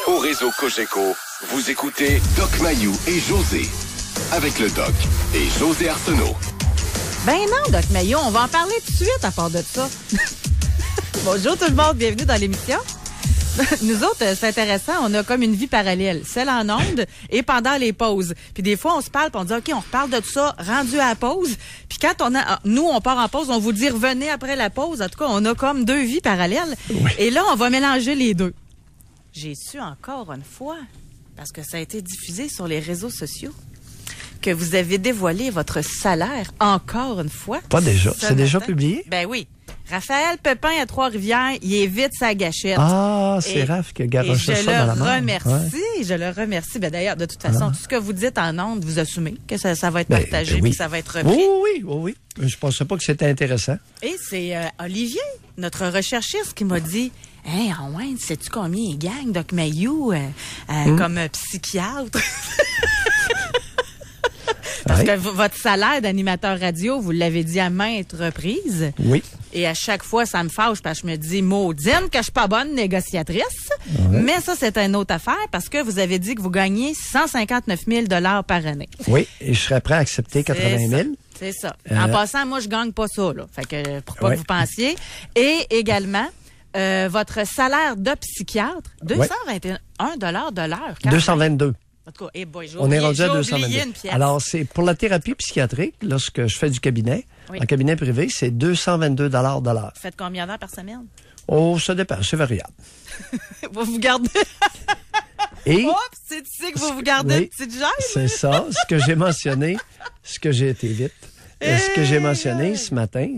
Au réseau Cogeco, vous écoutez Doc Mayou et José. Avec le Doc et José Arsenault. Ben non, Doc Mayou, on va en parler tout de suite à part de ça. Bonjour tout le monde, bienvenue dans l'émission. Nous autres, c'est intéressant, on a comme une vie parallèle, celle en ondes et pendant les pauses. Puis des fois, on se parle, puis on dit, OK, on reparle de tout ça, rendu à la pause. Puis quand on part en pause, on vous dit, revenez après la pause. En tout cas, on a comme deux vies parallèles. Oui. Et là, on va mélanger les deux. J'ai su encore une fois, parce que ça a été diffusé sur les réseaux sociaux, que vous avez dévoilé votre salaire encore une fois. Pas déjà. C'est déjà publié? Ben oui. Raphaël Pépin à Trois-Rivières, il est vite sa gâchette. Ah, c'est Raph qui a garoché ça dans la main. Je le remercie. Ben d'ailleurs, de toute façon, tout ce que vous dites en ondes, vous assumez que ça va être partagé puis que ça va être repris. Oui. Je pensais pas que c'était intéressant. Et c'est Olivier, notre recherchiste, qui m'a dit, « Hey, Wayne, sais-tu combien il gagne, Doc Mayou, comme psychiatre? » Parce que votre salaire d'animateur radio, vous l'avez dit à maintes reprises. Oui. Et à chaque fois, ça me fâche parce que je me dis, maudine, que je suis pas bonne négociatrice. Oui. Mais ça, c'est une autre affaire parce que vous avez dit que vous gagnez 159 000 $ par année. Oui, et je serais prêt à accepter 80 000. C'est ça. En passant, moi, je gagne pas ça, là. Fait que, pour pas que vous pensiez. Et également, votre salaire de psychiatre, 221 $ de l'heure. 222. En tout cas, on est rendu à 222. Alors, c'est pour la thérapie psychiatrique, lorsque je fais du cabinet, en cabinet privé, c'est 222 $ de l'heure. Vous faites combien d'heures par semaine? Oh, ça dépend, c'est variable. Vous gardez... Et... Oups, c'est ici que vous gardez une petite gêne. C'est ça, ce que j'ai mentionné, ce que j'ai été vite, ce que j'ai mentionné ce matin...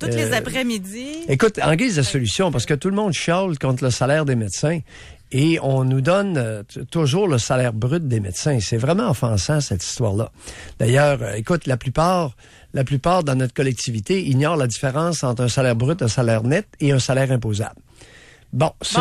Toutes les après-midi. Écoute, en guise de solution, parce que tout le monde chiale contre le salaire des médecins et on nous donne toujours le salaire brut des médecins. C'est vraiment offensant, cette histoire-là. D'ailleurs, écoute, la plupart dans notre collectivité ignorent la différence entre un salaire brut, un salaire net et un salaire imposable. Bon, c'est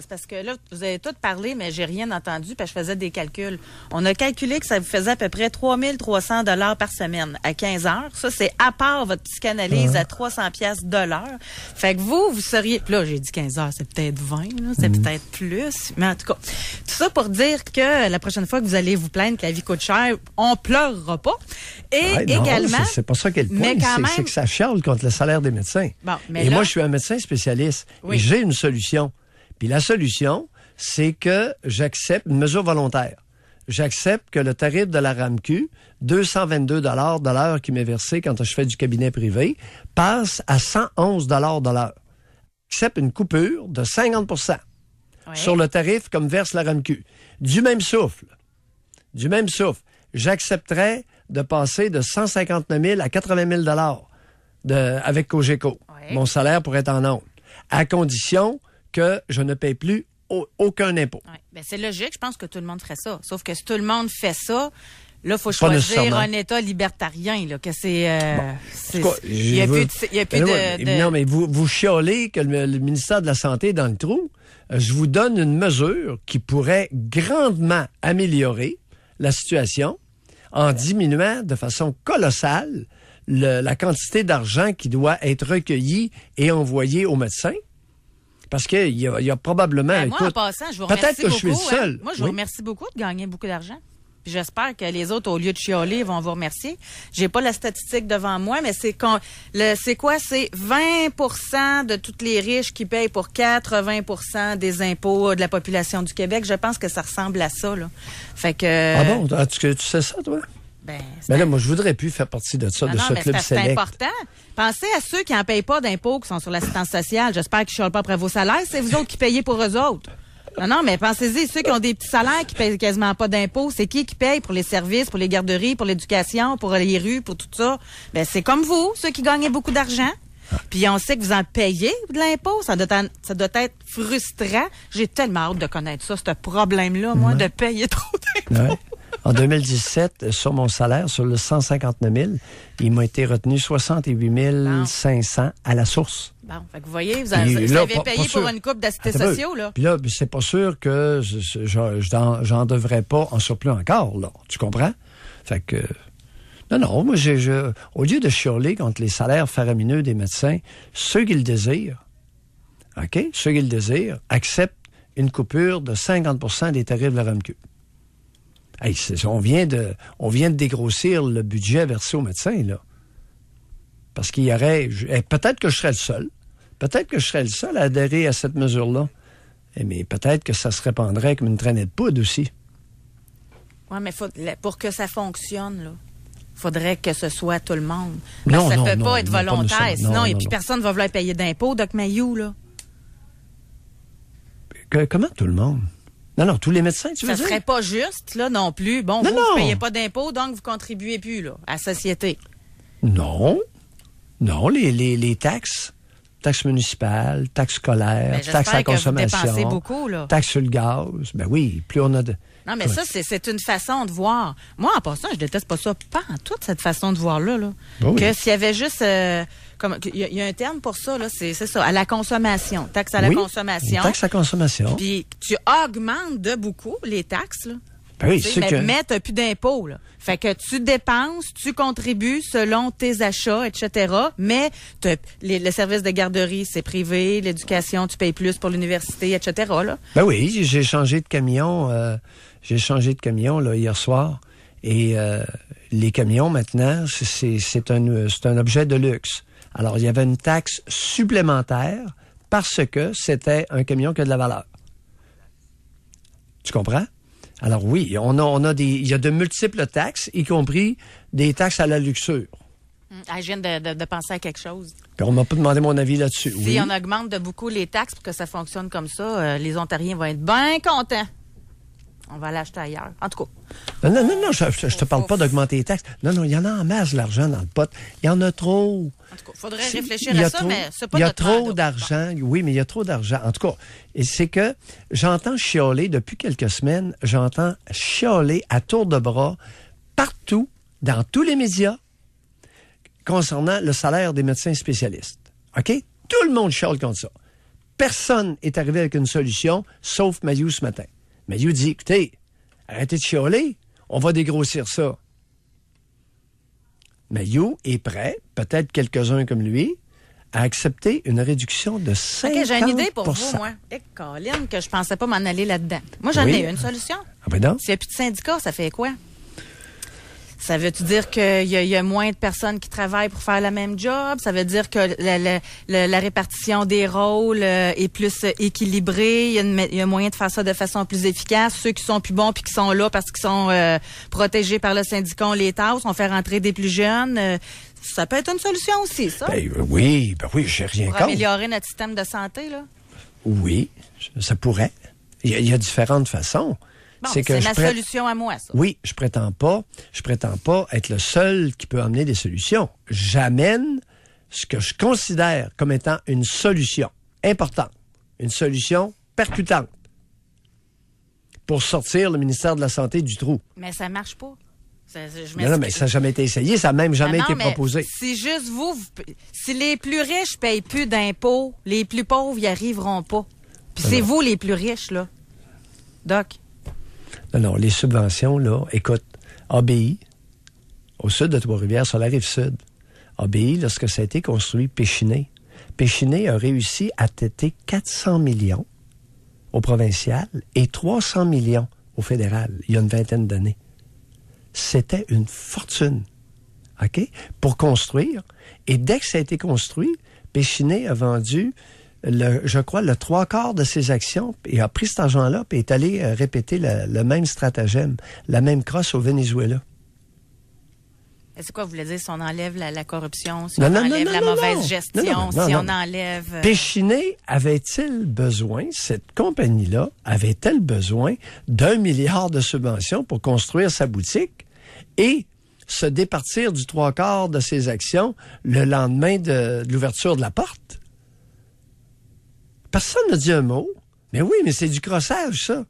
parce que là, vous avez tout parlé, mais j'ai rien entendu parce que je faisais des calculs. On a calculé que ça vous faisait à peu près 3 300 $ par semaine à 15 heures. Ça, c'est à part votre psychanalyse à 300 piastres de l'heure. Fait que vous seriez... Puis là, j'ai dit 15 heures, c'est peut-être 20, là, c'est peut-être plus. Mais en tout cas, tout ça pour dire que la prochaine fois que vous allez vous plaindre que la vie coûte cher, on pleurera pas. Et également... Non, c'est pas ça qu'elle point. C'est que ça chiale contre le salaire des médecins. Bon, mais moi, je suis un médecin spécialiste. Oui. Et j'ai une solution. Puis la solution, c'est que j'accepte une mesure volontaire. J'accepte que le tarif de la RAMQ, 222 $ de l'heure qui m'est versé quand je fais du cabinet privé, passe à 111 $ de l'heure. J'accepte une coupure de 50 % sur le tarif comme verse la RAMQ. Du même souffle, j'accepterais de passer de 159 000 à 80 000 $ avec Cogeco. Oui. Mon salaire pourrait être en ondes, à condition que je ne paye plus aucun impôt. Oui. Bien, c'est logique, je pense que tout le monde ferait ça. Sauf que si tout le monde fait ça, là, il faut choisir un État libertarien. Là, que il n'y a plus de... Non, mais vous chiolez que le ministère de la Santé est dans le trou. Je vous donne une mesure qui pourrait grandement améliorer la situation en diminuant de façon colossale la quantité d'argent qui doit être recueillie et envoyée aux médecins. Parce qu'il y a probablement... moi, en passant, je vous remercie peut-être que beaucoup, je suis le seul. Moi, je vous remercie beaucoup de gagner beaucoup d'argent. Puis j'espère que les autres, au lieu de chialer, vont vous remercier. J'ai pas la statistique devant moi, mais c'est quoi? C'est 20 de tous les riches qui payent pour 80 des impôts de la population du Québec. Je pense que ça ressemble à ça, là. Fait que... Ah bon? Tu sais ça, toi? Mais là, moi, je voudrais plus faire partie de ça, ce club select. C'est important. Pensez à ceux qui n'en payent pas d'impôts, qui sont sur l'assistance sociale. J'espère qu'ils ne chialent pas après vos salaires. C'est vous autres qui payez pour eux autres. Non, mais pensez-y, ceux qui ont des petits salaires, qui payent quasiment pas d'impôts, c'est qui paye pour les services, pour les garderies, pour l'éducation, pour les rues, pour tout ça? Ben, c'est comme vous, ceux qui gagnent beaucoup d'argent. Puis on sait que vous en payez de l'impôt. Ça doit être frustrant. J'ai tellement hâte de connaître ça, ce problème-là, moi, de payer trop d'impôts. Ouais. En 2017, sur mon salaire, sur le 159 000, il m'a été retenu 68 500 à la source. Bon, fait que vous voyez, vous avez payé pour une couple d'assistés sociaux, là. Puis là, c'est pas sûr que j'en devrais pas en surplus encore, là. Tu comprends? Fait que... Non, moi, au lieu de chialer contre les salaires faramineux des médecins, ceux qui le désirent, OK? Ceux qui le désirent acceptent une coupure de 50% des tarifs de la RAMQ. Hey, on vient de dégrossir le budget versé aux médecins, là. Parce qu'il y aurait... peut-être que je serais le seul. Peut-être que je serais le seul à adhérer à cette mesure-là. Mais peut-être que ça se répandrait comme une traînée de poudre aussi. Oui, mais pour que ça fonctionne, là, faudrait que ce soit tout le monde. Non, ça ne peut pas être volontaire. Sinon, et puis personne ne va vouloir payer d'impôts, Doc Mayou, là. Comment tout le monde? Non, tous les médecins, tu veux dire? Ça serait pas juste, là, non plus. Bon, vous ne payez pas d'impôts, donc vous contribuez plus, là, à la société. Non, les taxes municipales, taxes scolaires, taxes à la consommation, vous dépensez beaucoup, là. Taxes sur le gaz. Ben oui, plus on a de... Non, mais ça, c'est une façon de voir. Moi, en passant, je déteste pas ça, pas en toute cette façon de voir-là. Là. Oui. Que s'il y avait juste... il y a un terme pour ça, là, c'est ça, à la consommation. Taxe à la consommation. Taxe à la consommation. Puis tu augmentes de beaucoup les taxes, là. Ben oui, c'est que... Mais t'as plus d'impôts, là. Fait que tu dépenses, tu contribues selon tes achats, etc. Mais le service de garderie, c'est privé. L'éducation, tu payes plus pour l'université, etc. Là. Ben oui, j'ai changé de camion. Là, hier soir. Et les camions, maintenant, c'est un objet de luxe. Alors, il y avait une taxe supplémentaire parce que c'était un camion qui a de la valeur. Tu comprends? Alors oui, il y a de multiples taxes, y compris des taxes à la luxure. Je viens de penser à quelque chose. Puis on m'a pas demandé mon avis là-dessus. Si on augmente de beaucoup les taxes pour que ça fonctionne comme ça, les Ontariens vont être bien contents. On va l'acheter ailleurs. En tout cas. Non, je te parle pas d'augmenter les taxes. Non, il y en a en masse de l'argent dans le pot. Il y en a trop. En tout cas, il faudrait réfléchir à ça, mais c'est pas il y a notre trop d'argent. Oui, mais il y a trop d'argent. En tout cas, et c'est que j'entends chialer depuis quelques semaines, à tour de bras partout, dans tous les médias, concernant le salaire des médecins spécialistes. OK? Tout le monde chiale contre ça. Personne n'est arrivé avec une solution, sauf Mayou ce matin. Mayou dit, écoutez, arrêtez de chialer, on va dégrossir ça. Mayou est prêt, peut-être quelques-uns comme lui, à accepter une réduction de 50%. OK, j'ai une idée pour vous, moi. Colin, que je pensais pas m'en aller là-dedans. Moi, j'en ai une solution. Ah ben non? S'il n'y a plus de syndicats, ça fait quoi? Ça veut-tu dire qu'il y a moins de personnes qui travaillent pour faire la même job? Ça veut dire que la répartition des rôles est plus équilibrée? Il y a moyen de faire ça de façon plus efficace? Ceux qui sont plus bons puis qui sont là parce qu'ils sont protégés par le syndicat, on les tasse, on fait rentrer des plus jeunes. Ça peut être une solution aussi, ça? Ben oui, j'ai rien contre. Pour améliorer notre système de santé, là? Oui, ça pourrait. Il y a différentes façons. Bon, c'est ma solution à moi, ça. Oui, je prétends pas être le seul qui peut amener des solutions. J'amène ce que je considère comme étant une solution importante, une solution percutante pour sortir le ministère de la Santé du trou. Mais ça marche pas. Non, mais ça n'a jamais été essayé, ça n'a même jamais été proposé. Si juste si les plus riches payent plus d'impôts, les plus pauvres n'y arriveront pas. Puis c'est vous les plus riches, là. Doc. Non, les subventions, là, écoute, ABI, au sud de Trois-Rivières, sur la rive sud, ABI, lorsque ça a été construit, Péchiné a réussi à têter 400 millions au provincial et 300 millions au fédéral, il y a une vingtaine d'années. C'était une fortune, OK, pour construire. Et dès que ça a été construit, Péchiné a vendu je crois, le 3/4 de ses actions et a pris cet argent-là et est allé répéter le même stratagème, la même crosse au Venezuela. C'est quoi, vous voulez dire, si on enlève la corruption, si on enlève la mauvaise gestion, si on enlève... Péchiné avait-il besoin, cette compagnie-là, avait-elle besoin d'1 milliard de subventions pour construire sa boutique et se départir du 3/4 de ses actions le lendemain de l'ouverture de la porte? Personne n'a dit un mot. Mais oui, mais c'est du crossage, ça.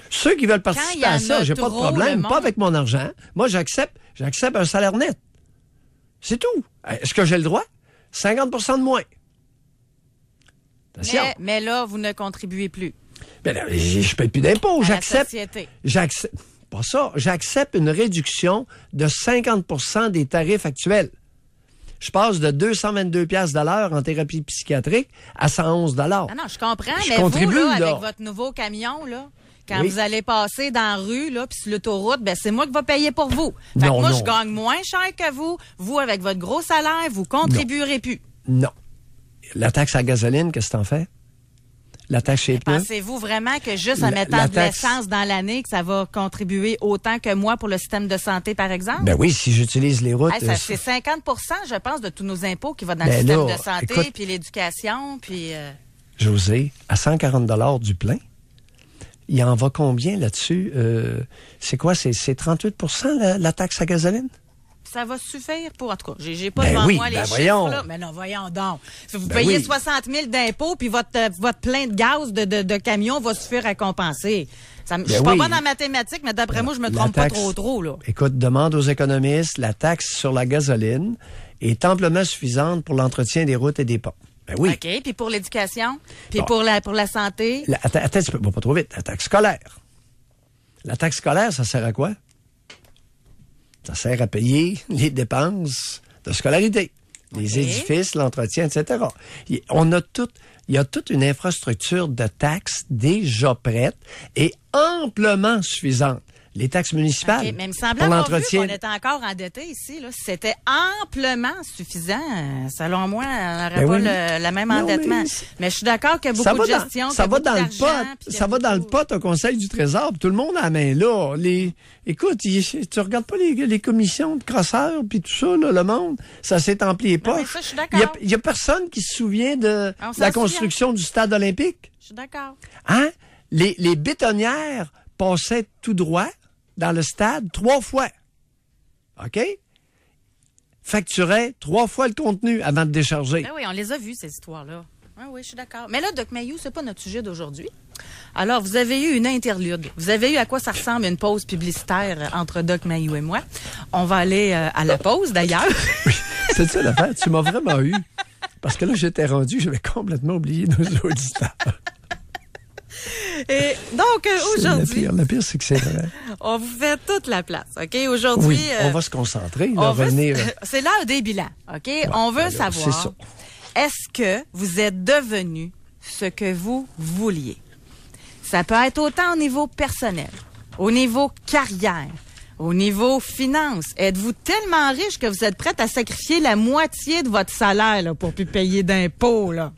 Ceux qui veulent participer à ça, j'ai pas de problème. Pas avec mon argent. Moi, j'accepte un salaire net. C'est tout. Est-ce que j'ai le droit? 50% de moins. Mais là, vous ne contribuez plus. Ben là, je paye plus d'impôts. J'accepte une réduction de 50% des tarifs actuels. Je passe de 222 $ de l'heure en thérapie psychiatrique à 111 $. Non, je comprends, mais vous, là, avec votre nouveau camion, là, quand vous allez passer dans la rue, là, puis sur l'autoroute, ben c'est moi qui vais payer pour vous. Fait que moi, je gagne moins cher que vous. Vous, avec votre gros salaire, vous contribuerez plus. Non. La taxe à gasoline, qu'est-ce que t'en fais? La taxe chez pneus. Pensez-vous vraiment que juste en mettant de l'essence dans l'année, que ça va contribuer autant que moi pour le système de santé, par exemple? Ben oui, si j'utilise les routes... c'est 50 % je pense, de tous nos impôts qui vont dans le système de santé, puis l'éducation, puis... José, à 140 $ du plein, il en va combien là-dessus? C'est quoi? C'est 38 % la taxe à gasoline? Ça va suffire pour... En tout cas, j'ai pas devant moi les chiffres, là. Mais non, voyons donc. Si vous payez 60 000 d'impôts, puis votre plein de gaz de camion va suffire à compenser. Je suis pas bonne en mathématiques, mais d'après moi, je me trompe pas trop, là. Écoute, demande aux économistes, la taxe sur la gasoline est amplement suffisante pour l'entretien des routes et des ponts. Ben oui. OK, puis pour l'éducation, puis pour la santé. Attends, tu peux pas trop vite. La taxe scolaire. La taxe scolaire, ça sert à quoi? Ça sert à payer les dépenses de scolarité, les édifices, l'entretien, etc. Il y a toute une infrastructure de taxes déjà prête et amplement suffisante. Les taxes municipales mais il me semblait avoir vu qu'on était encore endetté ici. Là. C'était amplement suffisant. Selon moi, on n'aurait pas le même endettement. Mais je suis d'accord qu'il y a beaucoup de gestion. Ça va dans le pot au Conseil du Trésor. Tout le monde a la main là. Écoute, tu regardes pas les commissions de crosseurs puis tout ça, là, le monde. Ça s'est empli les poches. Ça, je suis d'accord. Il y a personne qui se souvient de la construction du stade olympique. Je suis d'accord. Hein? Les bétonnières passaient tout droit dans le stade 3 fois. OK? Facturaient 3 fois le contenu avant de décharger. Ben oui, on les a vues, ces histoires-là. Oui, je suis d'accord. Mais là, Doc Mayou, c'est pas notre sujet d'aujourd'hui. Alors, vous avez eu une interlude. Vous avez eu à quoi ça ressemble une pause publicitaire entre Doc Mayou et moi. On va aller à la pause, d'ailleurs. Oui, c'est ça l'affaire. Tu m'as vraiment eu. Parce que là, j'étais rendu, j'avais complètement oublié nos auditeurs. Et donc, aujourd'hui... Le pire, c'est que c'est vrai. On vous fait toute la place, OK? Aujourd'hui... Oui, on va se concentrer. Revenir... C'est l'heure des bilans, OK? Ouais, on veut savoir, est-ce que vous êtes devenu ce que vous vouliez? Ça peut être autant au niveau personnel, au niveau carrière, au niveau finance. Êtes-vous tellement riche que vous êtes prête à sacrifier la moitié de votre salaire là, pour plus payer d'impôts, là?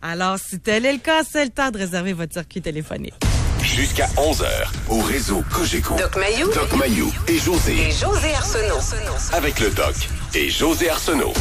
Alors, si tel est le cas, c'est le temps de réserver votre circuit téléphonique. Jusqu'à 11h, au réseau Cogeco. Doc Mayou et José. Et José Arsenault. Avec le Doc et José Arsenault.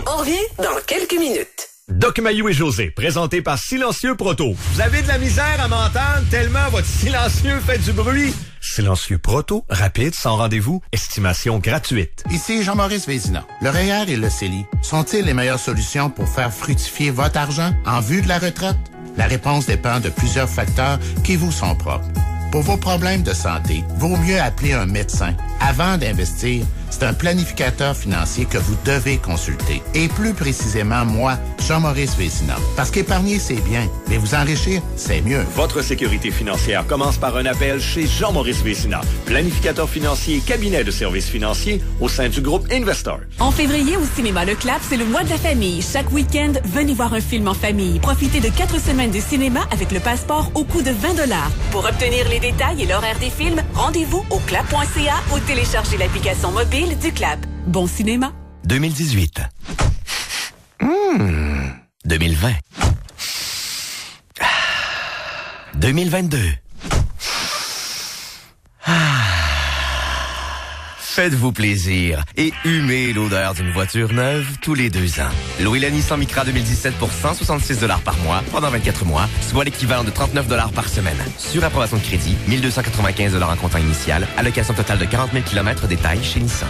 On revient dans quelques minutes. Doc Mayou et José, présenté par Silencieux Proto. Vous avez de la misère à m'entendre tellement votre silencieux fait du bruit? Silencieux Proto, rapide, sans rendez-vous, estimation gratuite. Ici Jean-Maurice Vézina. Le REER et le CELI sont-ils les meilleures solutions pour faire fructifier votre argent en vue de la retraite? La réponse dépend de plusieurs facteurs qui vous sont propres. Pour vos problèmes de santé, vaut mieux appeler un médecin. Avant d'investir, c'est un planificateur financier que vous devez consulter. Et plus précisément, moi, Jean-Maurice Vézina. Parce qu'épargner, c'est bien, mais vous enrichir, c'est mieux. Votre sécurité financière commence par un appel chez Jean-Maurice Vézina, planificateur financier et cabinet de services financiers au sein du groupe Investor. En février, au cinéma Le Clap, c'est le mois de la famille. Chaque week-end, venez voir un film en famille. Profitez de 4 semaines de cinéma avec le passeport au coût de 20 $. Pour obtenir les détails et l'horaire des films, rendez-vous au clap.ca ou téléchargez l'application mobile du Clap. Bon cinéma. 2018. 2020. 2022. Faites-vous plaisir et humez l'odeur d'une voiture neuve tous les 2 ans. Louez la Nissan Micra 2017 pour 166 $ par mois pendant 24 mois, soit l'équivalent de 39 $ par semaine. Sur approbation de crédit, 1295 $ en comptant initial, allocation totale de 40 000 km, détail chez Nissan.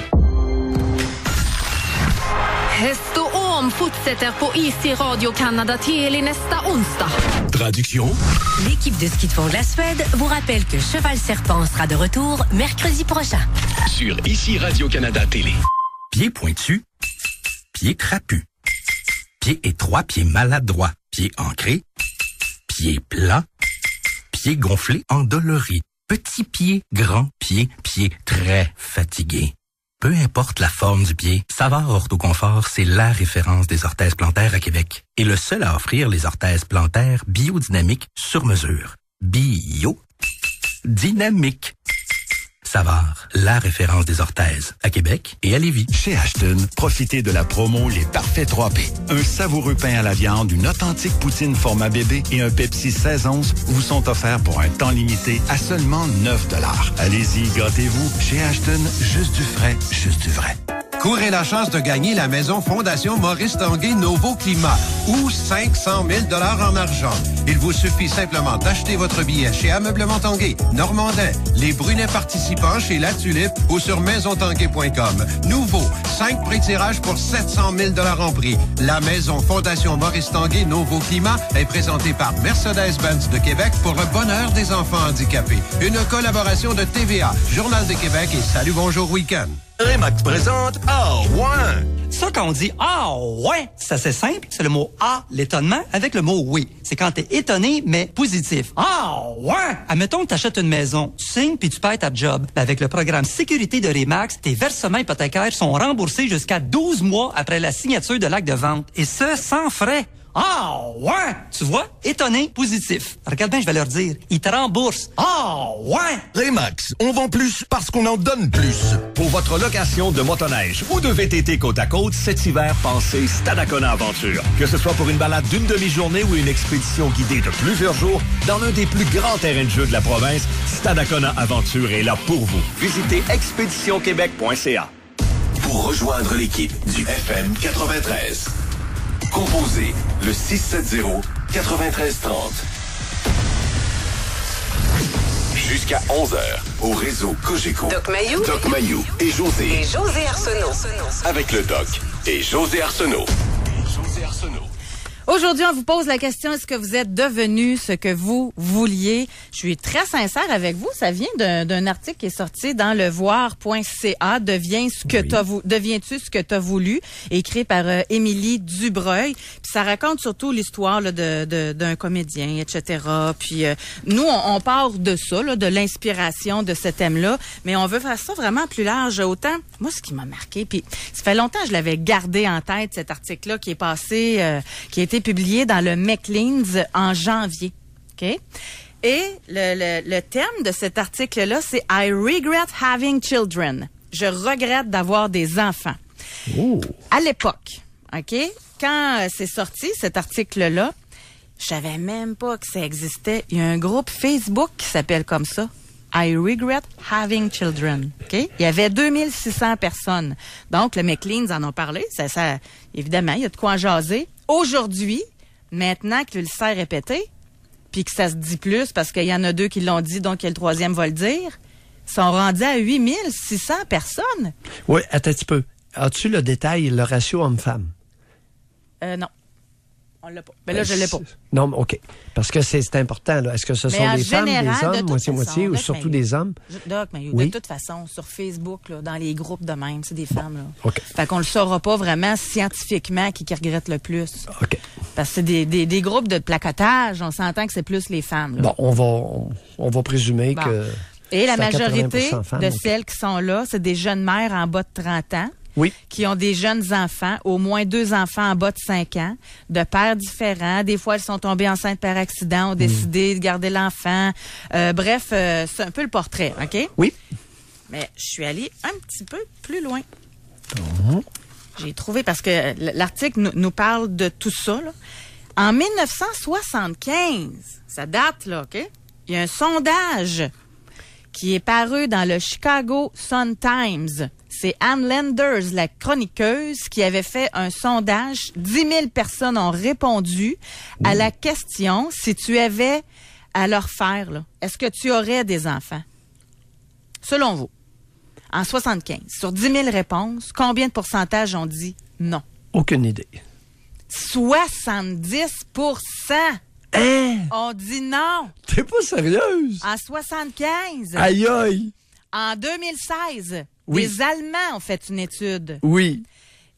Häst och Om fortsätter på IC Radio Canada Tele nästa onsdag. Traduction. L'équipe de ski de fond de la Suède vous rappelle que Cheval Serpent sera de retour mercredi prochain. Sur ICI Radio-Canada Télé. Pied pointu, pied trapu, pied étroit, pied maladroit, pied ancré, pied plat, pied gonflé, endolori, petit pied, grand pied, pied très fatigué. Peu importe la forme du pied, Savard Orthoconfort, c'est la référence des orthèses plantaires à Québec. Et le seul à offrir les orthèses plantaires biodynamiques sur mesure. Bio-dynamique. Savard, la référence des orthèses à Québec et à Lévis. Chez Ashton, profitez de la promo Les Parfaits 3P. Un savoureux pain à la viande, une authentique poutine format bébé et un Pepsi 16 onces vous sont offerts pour un temps limité à seulement 9 $. Allez-y, gâtez-vous. Chez Ashton, juste du frais, juste du vrai. Courez la chance de gagner la maison Fondation Maurice Tanguay Novo Climat ou 500 000 $ en argent. Il vous suffit simplement d'acheter votre billet chez Ameublement Tanguay, Normandin, les Brunets participants chez La Tulipe ou sur maisontanguay.com. Nouveau, 5 pré-tirages pour 700 000 $ en prix. La maison Fondation Maurice Tanguay Novo Climat est présentée par Mercedes-Benz de Québec pour le bonheur des enfants handicapés. Une collaboration de TVA, Journal de Québec et Salut Bonjour Week-end. Remax présente Ah ouais! Ça, quand on dit Ah ouais, c'est assez simple. C'est le mot Ah, l'étonnement, avec le mot oui. C'est quand t'es étonné, mais positif. Ah ouais! Admettons que t'achètes une maison, tu signes puis tu perds ta job. Ben, avec le programme Sécurité de Remax, tes versements hypothécaires sont remboursés jusqu'à 12 mois après la signature de l'acte de vente. Et ce, sans frais. Ah ouais! Tu vois? Étonné, positif. Regarde bien, je vais leur dire. Ils te remboursent. Ah ouais! Remax, on vend plus parce qu'on en donne plus. Pour votre location de motoneige ou de VTT côte à côte, cet hiver, pensez Stadacona Aventure. Que ce soit pour une balade d'une demi-journée ou une expédition guidée de plusieurs jours dans l'un des plus grands terrains de jeu de la province, Stadacona Aventure est là pour vous. Visitez expéditionquebec.ca. Pour rejoindre l'équipe du FM 93. Composez le 670-9330. Jusqu'à 11h, au réseau Cogeco. Doc Mayou et José. Et José Arsenault. Avec le Doc et José Arsenault. Aujourd'hui, on vous pose la question, est-ce que vous êtes devenu ce que vous vouliez? Je suis très sincère avec vous. Ça vient d'un article qui est sorti dans levoir.ca. Deviens-tu ce que t'as voulu? Écrit par Émilie Dubreuil. Puis ça raconte surtout l'histoire là, d'un comédien, etc. Puis nous, on part de ça, là, de l'inspiration de ce thème-là. Mais on veut faire ça vraiment plus large. Autant, moi, ce qui m'a marqué, puis ça fait longtemps que je l'avais gardé en tête, cet article-là qui est passé, qui a été publié dans le Maclean's en janvier. OK? Et le thème de cet article-là, c'est « I regret having children ». Je regrette d'avoir des enfants. Oh. À l'époque, OK? Quand c'est sorti, cet article-là, je savais même pas que ça existait. Il y a un groupe Facebook qui s'appelle comme ça. I regret having children. OK? Il y avait 2600 personnes. Donc, le Maclean's en ont parlé. Ça, évidemment, il y a de quoi en jaser. Aujourd'hui, maintenant que le sais répété, puis que ça se dit plus parce qu'il y en a 2 qui l'ont dit, donc le 3e va le dire, sont rendus à 8600 personnes. Oui, attends un petit peu. As-tu le détail, le ratio homme-femme? Non. On l'a pas. Mais là, je l'ai pas. Non, OK. Parce que c'est important, là. Est-ce que ce sont des femmes, des hommes, moitié-moitié, ou surtout des hommes? De toute façon, sur Facebook, là, dans les groupes de même, c'est des femmes, là. OK. Fait qu'on le saura pas vraiment scientifiquement qui regrette le plus. OK. Parce que c'est des groupes de placotage, on s'entend que c'est plus les femmes, là. Bon, on va présumer que... Et la majorité de celles qui sont là, c'est des jeunes mères en bas de 30 ans. Oui. Qui ont des jeunes enfants, au moins 2 enfants en bas de 5 ans, de pères différents. Des fois, elles sont tombées enceintes par accident, ont décidé de garder l'enfant. Bref, c'est un peu le portrait, OK? Oui. Mais je suis allée un petit peu plus loin. J'ai trouvé, parce que l'article nous parle de tout ça, là. En 1975, ça date, là, OK? Il y a un sondage qui est paru dans le Chicago Sun-Times. C'est Ann Landers, la chroniqueuse, qui avait fait un sondage. 10 000 personnes ont répondu à la question, si tu avais à leur faire, là, est-ce que tu aurais des enfants? Selon vous, en 75, sur 10 000 réponses, combien de pourcentage ont dit non? Aucune idée. 70%. Hein? On dit non. T'es pas sérieuse? En 75. Aïe aïe. En 2016, oui. Les Allemands ont fait une étude. Oui.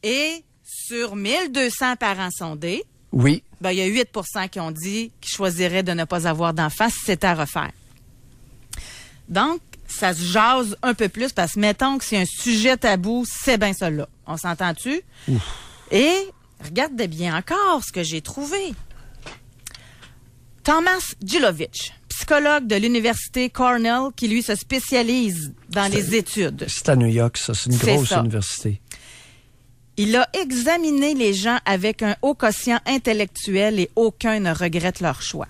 Et sur 1200 parents sondés, oui. Ben, il y a 8% qui ont dit qu'ils choisiraient de ne pas avoir d'enfants si c'était à refaire. Donc, ça se jase un peu plus parce que mettons que c'est un sujet tabou, c'est bien ça là. On s'entend-tu? Ouf. Et regardez bien encore ce que j'ai trouvé. Thomas Gilovich, psychologue de l'université Cornell, qui lui se spécialise dans les études. C'est à New York, ça. C'est une grosse université. Il a examiné les gens avec un haut quotient intellectuel et aucun ne regrette leur choix.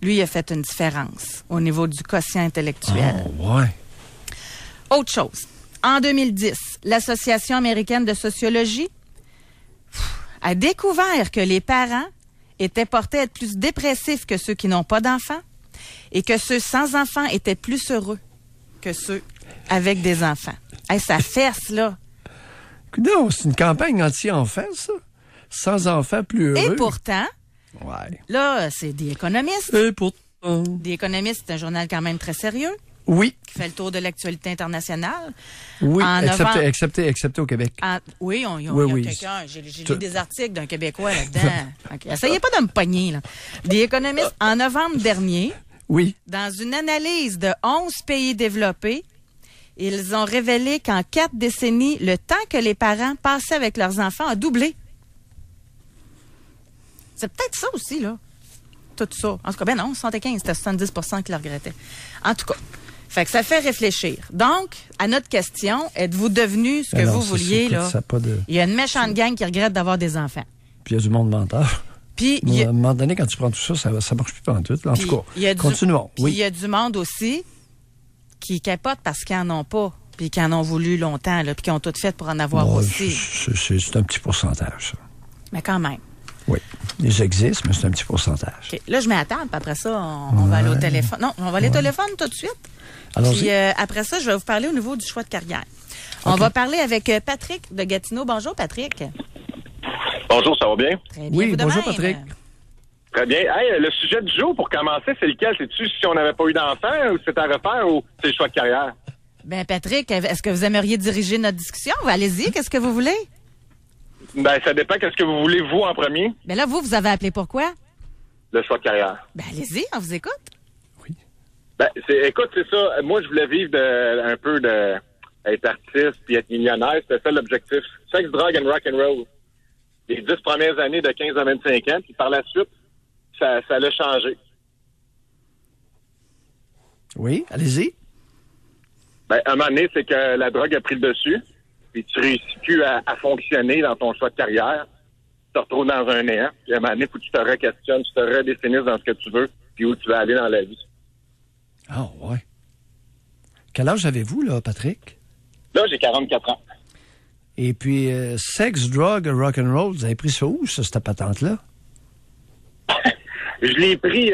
Lui, il a fait une différence au niveau du quotient intellectuel. Oh, ouais. Autre chose. En 2010, l'Association américaine de sociologie a découvert que les parents étaient portés à être plus dépressifs que ceux qui n'ont pas d'enfants et que ceux sans enfants étaient plus heureux que ceux avec des enfants. Hey, ça fesse, là. Non, c'est une campagne anti-enfants, ça. Sans enfants, plus heureux. Et pourtant, ouais. Là, c'est The Economist. Et pourtant. The Economist, c'est un journal quand même très sérieux. Oui. Qui fait le tour de l'actualité internationale. Oui, excepté au Québec. Oui, il y a quelqu'un. J'ai lu des articles d'un Québécois là-dedans. Okay. Essayez pas de me pogner, là. The Economist, en novembre dernier, oui. Dans une analyse de 11 pays développés, ils ont révélé qu'en 4 décennies, le temps que les parents passaient avec leurs enfants a doublé. C'est peut-être ça aussi, là. Tout ça. En tout cas, ben non, 75, c'était 70% qui le regrettaient. En tout cas, fait que ça fait réfléchir. Donc, à notre question, êtes-vous devenu ce que vous vouliez, là? Il y a une méchante gang qui regrette d'avoir des enfants. Puis il y a du monde menteur. Puis, à un moment donné, quand tu prends tout ça, ça marche plus pendant tout. En tout cas, continuons. Puis il y a du monde aussi qui capotent parce qu'ils n'en ont pas, puis qui en ont voulu longtemps, là, puis qui ont tout fait pour en avoir aussi. C'est un petit pourcentage, ça. Mais quand même. Oui, ils existent, mais c'est un petit pourcentage. Okay. Là, je mets à table, puis après ça, on va aller au téléphone. Non, on va aller au téléphone tout de suite. Allons-y. Puis après ça, je vais vous parler au niveau du choix de carrière. Okay. On va parler avec Patrick de Gatineau. Bonjour, Patrick. Bonjour, ça va bien? Très bien. Oui, bonjour, Patrick. Très bien. Hey, le sujet du jour, pour commencer, c'est lequel? C'est-tu si on n'avait pas eu d'enfant, ou c'est à refaire, ou c'est le choix de carrière? Ben, Patrick, est-ce que vous aimeriez diriger notre discussion? Allez-y, qu'est-ce que vous voulez? Ben, ça dépend. Qu'est-ce que vous voulez, vous, en premier? Ben là, vous avez appelé pourquoi? Le choix de carrière. Ben, allez-y, on vous écoute. Oui. Ben, écoute, c'est ça. Moi, je voulais vivre un peu être artiste puis être millionnaire. C'était ça l'objectif. Sex, drogue and rock and roll. Les 10 premières années de 15 à 25 ans, puis par la suite, ça l'a changé. Oui, allez-y. Ben, à un moment donné, c'est que la drogue a pris le dessus. Puis tu réussis plus à fonctionner dans ton choix de carrière, tu te retrouves dans un néant. Puis à un moment donné, il faut que tu te re-questionnes, tu te redéfinisses dans ce que tu veux, puis où tu veux aller dans la vie. Ah, ouais. Quel âge avez-vous, là, Patrick? Là, j'ai 44 ans. Et puis, sex, drug, rock and roll, vous avez pris ça où, ça, cette patente-là? Je l'ai pris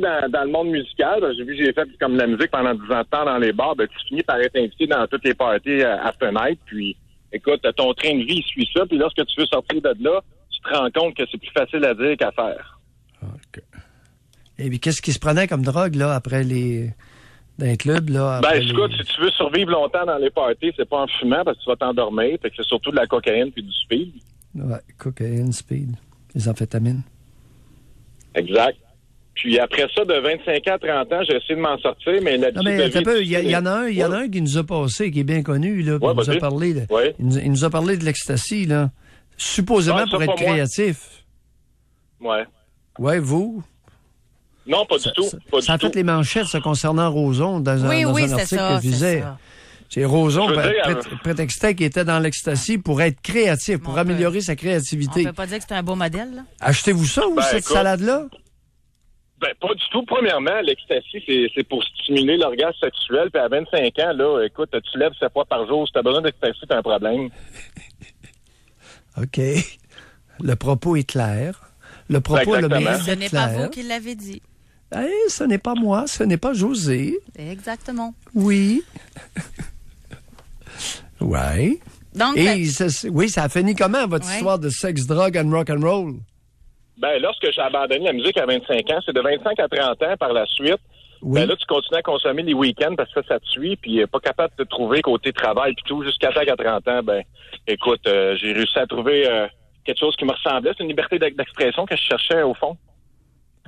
dans le monde musical. J'ai vu que j'ai fait comme de la musique pendant 10 ans de temps dans les bars. Ben, tu finis par être invité dans toutes les parties after night. Puis, écoute, ton train de vie suit ça. Puis lorsque tu veux sortir de là, tu te rends compte que c'est plus facile à dire qu'à faire. OK. Et puis, qu'est-ce qui se prenait comme drogue, là, après dans les clubs, là? Ben, écoute, si tu veux survivre longtemps dans les parties, c'est pas en fumant parce que tu vas t'endormir. Fait que c'est surtout de la cocaïne puis du speed. Ouais, cocaïne, speed, les amphétamines. Exact. Puis après ça, de 25 ans à 30 ans, j'ai essayé de m'en sortir, mais non, mais attends un peu, il y en a un qui nous a passé, qui est bien connu, là, qui nous a parlé. Là. Ouais. Il nous a parlé de l'ecstasy, là. Supposément pour être créatif. Ouais. Ouais, vous? Non, pas du tout. Ça a fait les manchettes, ça, concernant Roson, dans un article que je disais. C'est Roson prétextait qu'il était dans l'ecstasy pour être créatif, pour améliorer sa créativité. On peut pas dire que c'est un beau modèle, là? Achetez-vous ça ou cette salade-là? Ben, pas du tout. Premièrement, l'ecstasy, c'est pour stimuler l'orgasme sexuel. Puis à 25 ans, là, écoute, tu lèves 7 fois par jour. Si t'as besoin d'ecstasy, t'as un problème. OK. Le propos est clair. Le propos est le meilleur. Ce n'est pas vous qui l'avez dit. Hey, ce n'est pas moi, ce n'est pas José. Exactement. Oui. Ouais. Donc, ça a fini comment, votre histoire de sexe, drogue and rock and roll? Ben, lorsque j'ai abandonné la musique à 25 ans, c'est de 25 à 30 ans par la suite. Oui. Ben là, tu continues à consommer les week-ends parce que ça te suit, puis pas capable de te trouver côté travail puis tout, jusqu'à temps qu'à 30 ans, ben, écoute, j'ai réussi à trouver quelque chose qui me ressemblait. C'est une liberté d'expression que je cherchais au fond.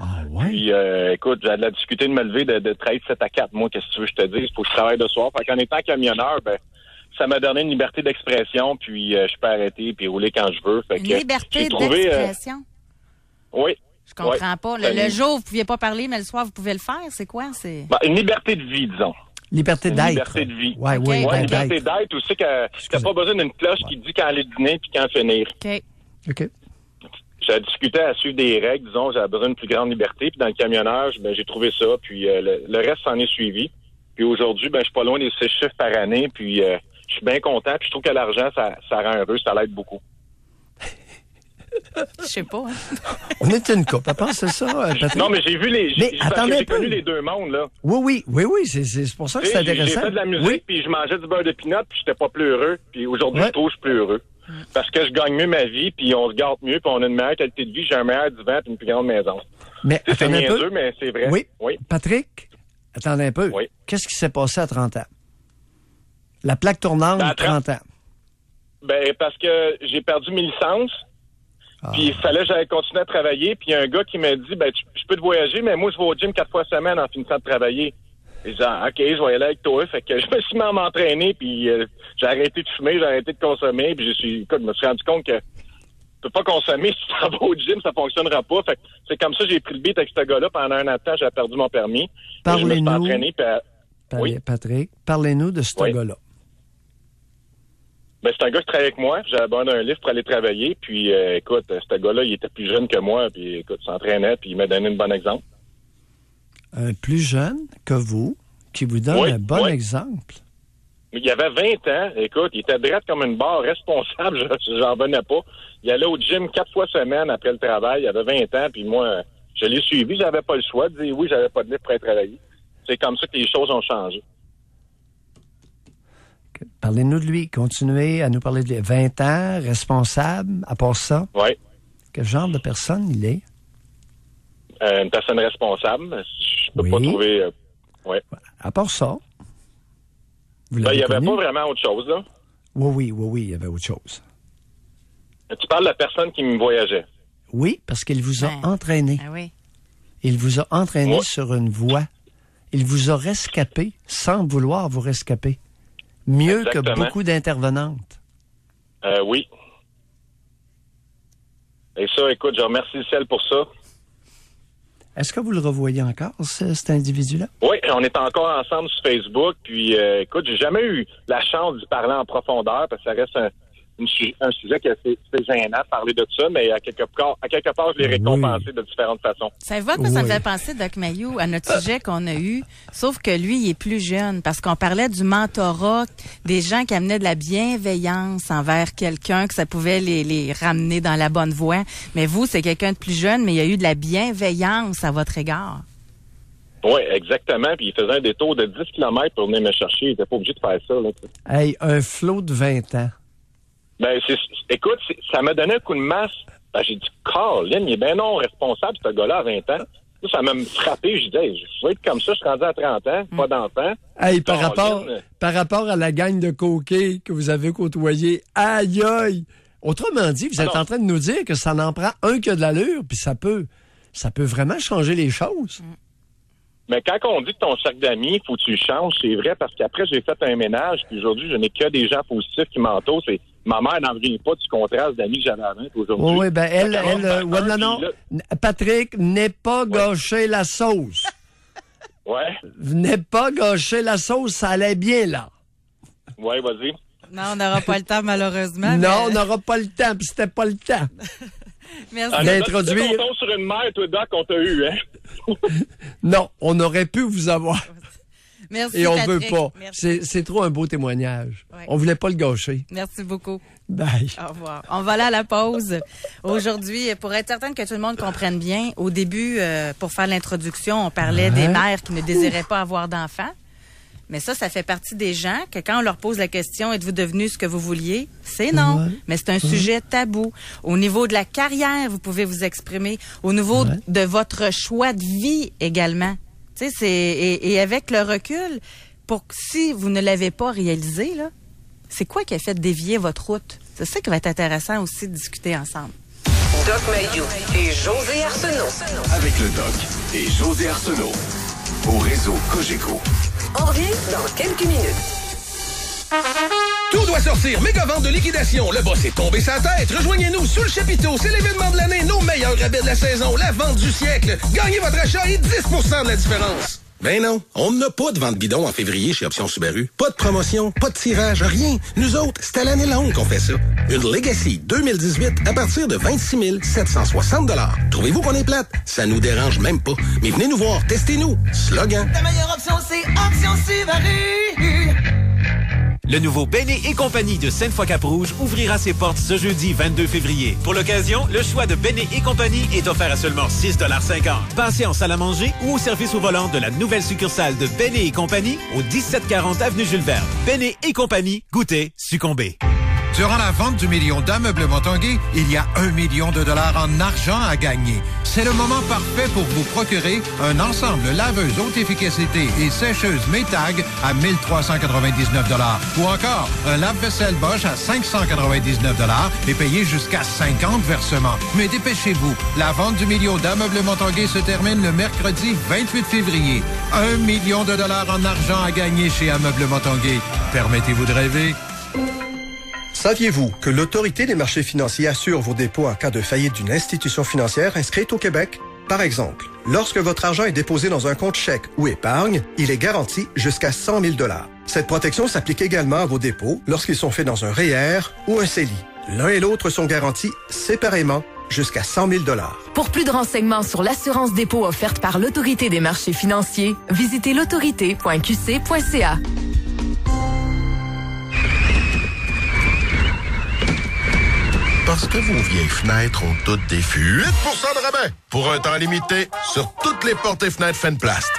Ah ouais? Puis, écoute, j'ai de la difficulté de me lever de travailler de 7 à 4. Moi, qu'est-ce que tu veux que je te dise? Il faut que je travaille de soir. Fait qu'en étant camionneur, ça m'a donné une liberté d'expression, puis je peux arrêter puis rouler quand je veux. Fait une liberté d'expression? Oui. Je comprends pas. Le jour, vous pouviez pas parler, mais le soir, vous pouvez le faire. C'est quoi? Une liberté de vie, disons. Liberté d'être. Liberté de vie. Oui, okay. Ouais, liberté d'être aussi, que t'as pas besoin d'une cloche qui dit quand aller dîner puis quand finir. OK. J'ai discuté à suivre des règles, disons, j'avais besoin d'une plus grande liberté. Puis dans le camionnage, j'ai trouvé ça. Puis le reste s'en est suivi. Puis aujourd'hui, je suis pas loin des 6 chiffres par année. Puis je suis bien content. Puis je trouve que l'argent, ça rend heureux. Ça l'aide beaucoup. Je sais pas. On est une couple. Pense à ça, Patrick. Non, mais j'ai vu j'ai connu les deux mondes, là. Oui. C'est pour ça que c'est intéressant. J'ai fait de la musique, puis je mangeais du beurre de pinot, puis j'étais pas plus heureux. Puis aujourd'hui, je trouve que je suis plus heureux. Parce que je gagne mieux ma vie, puis on se garde mieux, puis on a une meilleure qualité de vie. J'ai un meilleur divan, puis une plus grande maison. Mais c'est niaiseux, mais c'est vrai. Oui. Patrick, attendez un peu. Oui. Qu'est-ce qui s'est passé à 30 ans? La plaque tournante, 30 ans. Parce que j'ai perdu mes licences. Puis il fallait que j'aille continuer à travailler. Puis il y a un gars qui m'a dit, je peux te voyager, mais moi, je vais au gym 4 fois semaine en finissant de travailler. Et j'ai dit, OK, je vais y aller avec toi. Fait que je me suis mis à m'entraîner, puis j'ai arrêté de fumer, j'ai arrêté de consommer. Puis je me suis rendu compte que tu peux pas consommer si tu t'en vas au gym, ça fonctionnera pas. Fait que c'est comme ça que j'ai pris le beat avec ce gars-là. Pendant un an de temps, j'ai perdu mon permis. Parlez-nous, oui? Patrick, parlez-nous de ce gars-là. C'est un gars qui travaille avec moi. J'ai abonné un livre pour aller travailler. Puis, écoute, ce gars-là, il était plus jeune que moi. Puis, écoute, il s'entraînait. Puis, il m'a donné un bon exemple. Un plus jeune que vous, qui vous donne un bon exemple? Il avait 20 ans. Écoute, il était droit comme une barre, responsable. J'en revenais pas. Il allait au gym 4 fois semaine après le travail. Il avait 20 ans. Puis, moi, je l'ai suivi. J'avais pas le choix de dire oui, j'avais pas de livre pour aller travailler. C'est comme ça que les choses ont changé. Parlez-nous de lui. Continuez à nous parler de lui. 20 ans, responsable, à part ça. Oui. Quel genre de personne il est? Une personne responsable. Je peux pas trouver... À part ça. Il n'y avait pas vraiment autre chose, là. Oui, il y avait autre chose. Tu parles de la personne qui me voyageait. Oui, parce qu'il vous a entraîné. Ah oui. Il vous a entraîné sur une voie. Il vous a rescapé sans vouloir vous rescaper. Mieux que beaucoup d'intervenantes. Oui. Et ça, écoute, je remercie le ciel pour ça. Est-ce que vous le revoyez encore, cet individu-là? Oui, on est encore ensemble sur Facebook. Puis, écoute, j'ai jamais eu la chance d'y parler en profondeur parce que ça reste un sujet qui est assez gênant de parler de ça, mais à quelque part, je l'ai récompensé de différentes façons. Ça va que ça me fait penser, Doc Mayou, à notre sujet qu'on a eu, sauf que lui, il est plus jeune, parce qu'on parlait du mentorat, des gens qui amenaient de la bienveillance envers quelqu'un, que ça pouvait les ramener dans la bonne voie. Mais vous, c'est quelqu'un de plus jeune, mais il y a eu de la bienveillance à votre égard. Oui, exactement. Puis il faisait un détour de 10 km pour venir me chercher. Il n'était pas obligé de faire ça. Là. Hey, un flot de 20 ans. Écoute, ça m'a donné un coup de masse. J'ai dit, Colin, il est bien non responsable, ce gars-là, à 20 ans. Ça m'a frappé. Je dis, je vais être comme ça, je suis rendu à 30 ans, pas d'enfant. Hey, par rapport à la gang de coquets que vous avez côtoyé, aïe, aïe! Autrement dit, vous êtes en train de nous dire que ça n'en prend un qui a de l'allure, puis ça peut vraiment changer les choses. Mais quand on dit que ton cercle d'amis, il faut que tu le changes, c'est vrai, parce qu'après, j'ai fait un ménage, puis aujourd'hui, je n'ai que des gens positifs qui m'entourent. Ma mère n'en revient pas du contraste d'amis que j'avais avant aujourd'hui. Oui, non. Patrick, n'aie pas gâché la sauce. Ouais. N'aie pas gâché la sauce, ça allait bien, là. Ouais, vas-y. Non, on n'aura pas le temps, malheureusement. Non, on n'aura pas le temps, puis c'était pas le temps. Merci d'introduire. On tombe sur une mère, toi, Doc, on t'a eu, hein? Non, on aurait pu vous avoir. Merci, et on Patrick. veut pas. Merci. C'est trop un beau témoignage. Ouais. On voulait pas le gâcher. Merci beaucoup. Bye. Au revoir. On va aller à la pause. Aujourd'hui, pour être certaine que tout le monde comprenne bien, au début, pour faire l'introduction, on parlait des mères qui ne désiraient pas avoir d'enfants. Mais ça fait partie des gens que quand on leur pose la question, êtes-vous devenu ce que vous vouliez? C'est non. Ouais. Mais c'est un sujet tabou. Au niveau de la carrière, vous pouvez vous exprimer. Au niveau de votre choix de vie également. Tu sais, et avec le recul, si vous ne l'avez pas réalisé, là, c'est quoi qui a fait dévier votre route? C'est ça qui va être intéressant aussi de discuter ensemble. Doc Mayou et José Arsenault. Avec le Doc et José Arsenault. Au réseau Cogeco. On revient dans quelques minutes. Tout doit sortir. Méga vente de liquidation. Le boss est tombé sa tête. Rejoignez-nous sous le chapiteau. C'est l'événement de l'année. Nos meilleurs rabais de la saison. La vente du siècle. Gagnez votre achat et 10 % de la différence. Ben non, on n'a pas de vente bidon en février chez Option Subaru. Pas de promotion, pas de tirage, rien. Nous autres, c'est à l'année longue qu'on fait ça. Une Legacy 2018 à partir de 26 760 $. Trouvez-vous qu'on est plate? Ça nous dérange même pas. Mais venez nous voir, testez-nous. Slogan. La meilleure option, c'est Option Subaru. Le nouveau Bennet et compagnie de Sainte-Foy-Cap-Rouge ouvrira ses portes ce jeudi 22 février. Pour l'occasion, le choix de Bennet et compagnie est offert à seulement 6,50 $. Passez en salle à manger ou au service au volant de la nouvelle succursale de Bennet et compagnie au 1740 avenue Jules Verne. Bennet et compagnie, goûtez, succombez. Durant la vente du million d'ameublement Tanguay, il y a $1 million en argent à gagner. C'est le moment parfait pour vous procurer un ensemble laveuse haute efficacité et sécheuse Maytag à 1 399 $. Ou encore un lave-vaisselle Bosch à 599 $ et payé jusqu'à 50 versements. Mais dépêchez-vous, la vente du million d'ameublement Tanguay se termine le mercredi 28 février. $1 million en argent à gagner chez Ameublement Tanguay. Permettez-vous de rêver. Saviez-vous que l'Autorité des marchés financiers assure vos dépôts en cas de faillite d'une institution financière inscrite au Québec? Par exemple, lorsque votre argent est déposé dans un compte chèque ou épargne, il est garanti jusqu'à 100 000 $. Cette protection s'applique également à vos dépôts lorsqu'ils sont faits dans un REER ou un CELI. L'un et l'autre sont garantis séparément jusqu'à 100 000 $. Pour plus de renseignements sur l'assurance dépôt offerte par l'Autorité des marchés financiers, visitez l'autorité.qc.ca. Parce que vos vieilles fenêtres ont toutes des fuites, 8 % de rabais pour un temps limité sur toutes les portes et fenêtres Fenplast.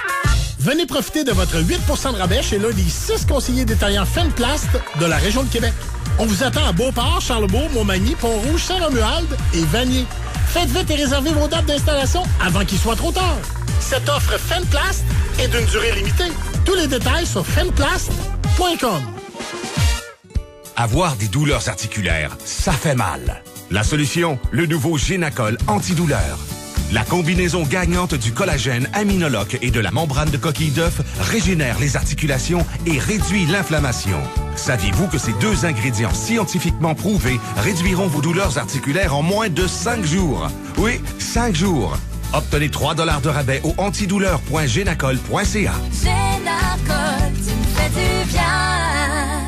Venez profiter de votre 8 % de rabais chez l'un des 6 conseillers détaillants Fenplast de la région de Québec. On vous attend à Beauport, Charlebourg, Montmagny, Pont-Rouge, Saint-Romuald et Vanier. Faites vite et réservez vos dates d'installation avant qu'il soit trop tard. Cette offre Fenplast est d'une durée limitée. Tous les détails sur fenplast.com. Avoir des douleurs articulaires, ça fait mal. La solution, le nouveau Génacol antidouleur. La combinaison gagnante du collagène aminoloc et de la membrane de coquille d'œuf régénère les articulations et réduit l'inflammation. Saviez-vous que ces deux ingrédients scientifiquement prouvés réduiront vos douleurs articulaires en moins de 5 jours? Oui, 5 jours. Obtenez 3 $ de rabais au antidouleur.génacol.ca. Génacol, tu me fais du bien.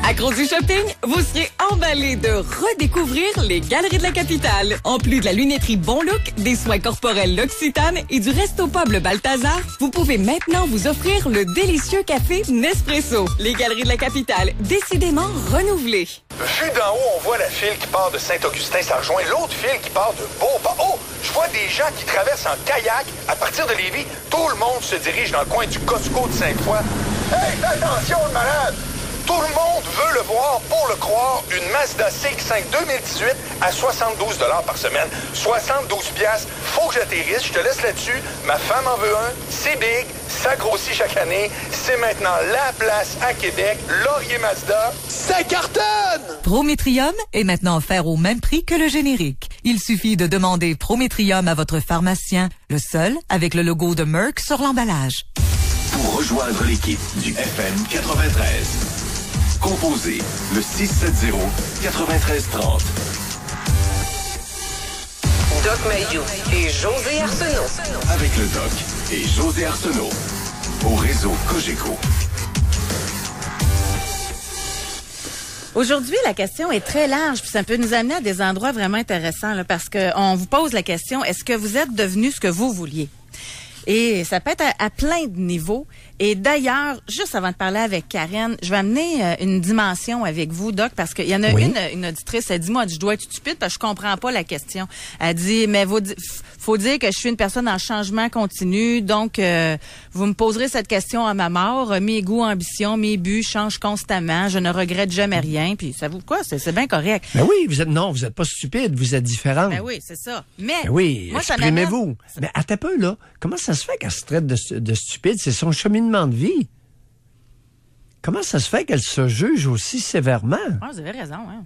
Accro du shopping, vous serez emballé de redécouvrir les Galeries de la Capitale. En plus de la lunetterie Bon Look, des soins corporels L'Occitane et du Resto Pub Le Balthazar, vous pouvez maintenant vous offrir le délicieux café Nespresso. Les Galeries de la Capitale, décidément renouvelées. Vu d'en haut, on voit la file qui part de Saint-Augustin, ça rejoint l'autre file qui part de Beauport. Oh, je vois des gens qui traversent en kayak à partir de Lévis. Tout le monde se dirige dans le coin du Costco de Sainte-Foy. Hey, attention, le malade! Tout le monde veut le voir pour le croire. Une Mazda CX-5 2018 à 72 $ par semaine. 72 piastres. Faut que j'atterrisse. Je te laisse là-dessus. Ma femme en veut un. C'est big. Ça grossit chaque année. C'est maintenant la place à Québec. Laurier Mazda. Ça cartonne! Prométrium est maintenant offert au même prix que le générique. Il suffit de demander Prométrium à votre pharmacien. Le seul avec le logo de Merck sur l'emballage. Pour rejoindre l'équipe du FM 93. Composez le 670-9330. Doc Mayou et José Arsenault. Avec le Doc et José Arsenault. Au réseau Cogeco. Aujourd'hui, la question est très large, puis ça peut nous amener à des endroits vraiment intéressants, là, parce qu'on vous pose la question, est-ce que vous êtes devenu ce que vous vouliez? Et ça peut être à plein de niveaux. Et d'ailleurs, juste avant de parler avec Karen, je vais amener une dimension avec vous, Doc, parce qu'il y en a une auditrice, elle dit, moi, je dois être stupide parce que je comprends pas la question. Elle dit, mais faut dire que je suis une personne en changement continu, donc vous me poserez cette question à ma mort. Mes goûts, ambitions, mes buts changent constamment. Je ne regrette jamais rien. Puis ça vous quoi? C'est bien correct. Ben oui, vous êtes pas stupide, vous êtes différente. Ben oui, c'est ça. Mais ben oui, moi, exprimez-vous. Mais attends un peu, là. Comment ça se fait qu'elle se traite de stupide? C'est son cheminement de vie. Comment ça se fait qu'elle se juge aussi sévèrement? Ah, vous avez raison, hein.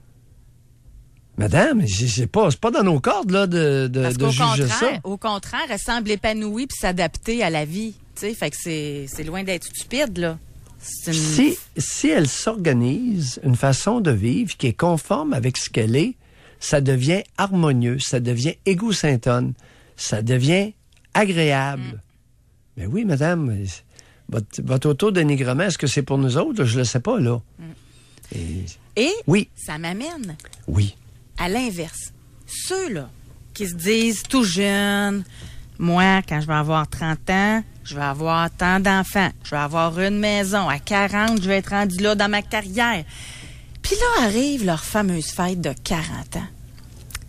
Madame, c'est pas dans nos cordes là, de juger ça. Au contraire, elle semble épanouie puis s'adapter à la vie. T'sais, fait que c'est loin d'être stupide, là. Si elle s'organise une façon de vivre qui est conforme avec ce qu'elle est, ça devient harmonieux, ça devient égosynthone, ça devient agréable. Mais oui, madame, votre auto-dénigrement, est-ce que c'est pour nous autres? Je le sais pas, là. Et oui. Ça m'amène à l'inverse. Ceux-là qui se disent tout jeunes, moi, quand je vais avoir 30 ans, je vais avoir tant d'enfants, je vais avoir une maison, à 40, je vais être rendu là dans ma carrière. Puis là arrive leur fameuse fête de 40 ans.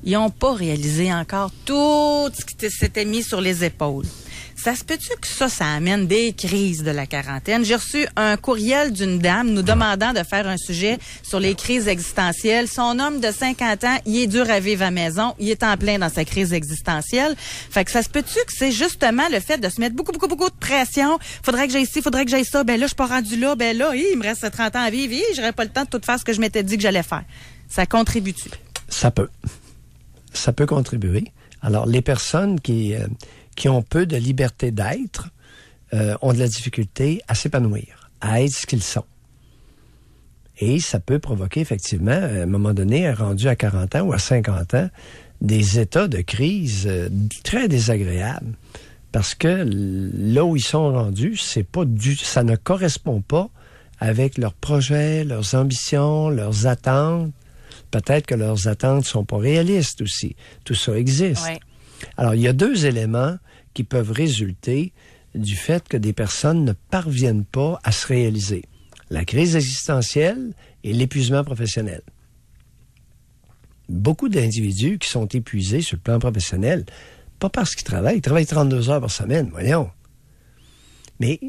Ils n'ont pas réalisé encore tout ce qui s'était mis sur les épaules. Ça se peut-tu que ça amène des crises de la quarantaine? J'ai reçu un courriel d'une dame nous demandant de faire un sujet sur les crises existentielles. Son homme de 50 ans, il est dur à vivre à la maison. Il est en plein dans sa crise existentielle. Fait que ça se peut-tu que c'est justement le fait de se mettre beaucoup de pression? Faudrait que j'aille ci, faudrait que j'aille ça. Ben là, je suis pas rendu là. Ben là, il me reste 30 ans à vivre. J'aurais pas le temps de tout faire ce que je m'étais dit que j'allais faire. Ça contribue-tu? Ça peut. Ça peut contribuer. Alors, les personnes qui ont peu de liberté d'être ont de la difficulté à s'épanouir, à être ce qu'ils sont. Et ça peut provoquer effectivement, à un moment donné, rendu à 40 ans ou à 50 ans, des états de crise très désagréables. Parce que là où ils sont rendus, ça ne correspond pas avec leurs projets, leurs ambitions, leurs attentes. Peut-être que leurs attentes sont pas réalistes aussi. Tout ça existe. Ouais. Alors, il y a deux éléments qui peuvent résulter du fait que des personnes ne parviennent pas à se réaliser. La crise existentielle et l'épuisement professionnel. Beaucoup d'individus qui sont épuisés sur le plan professionnel, pas parce qu'ils travaillent 32 heures par semaine, voyons. Mais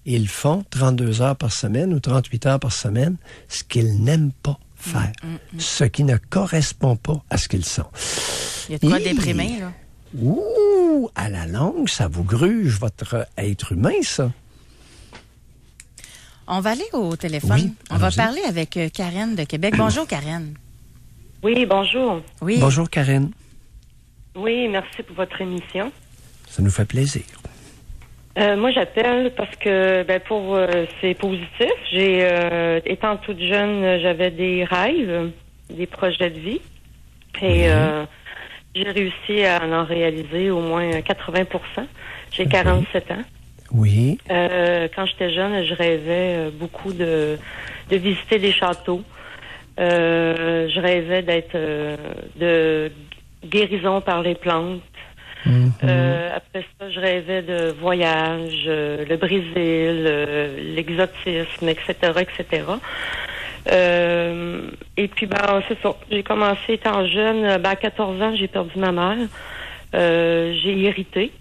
ils font 32 heures par semaine ou 38 heures par semaine, ce qu'ils n'aiment pas faire, ce qui ne correspond pas à ce qu'ils sont. Il y a de quoi déprimer, là. Ouh, à la longue, ça vous gruge votre être humain, ça. On va aller au téléphone. Oui, on va parler avec Karen de Québec. Bonjour, Karen. Oui, bonjour. Oui. Bonjour, Karen. Oui, merci pour votre émission. Ça nous fait plaisir. Moi, j'appelle parce que, c'est positif. Étant toute jeune, j'avais des rêves, des projets de vie. Et j'ai réussi à en réaliser au moins 80%. J'ai 47 ans. Oui. Quand j'étais jeune, je rêvais beaucoup de visiter des châteaux. Je rêvais d'être de guérison par les plantes. Après ça, je rêvais de voyages, le Brésil, l'exotisme, etc., etc. Et puis, c'est ça. J'ai commencé étant jeune. À 14 ans, j'ai perdu ma mère. J'ai hérité.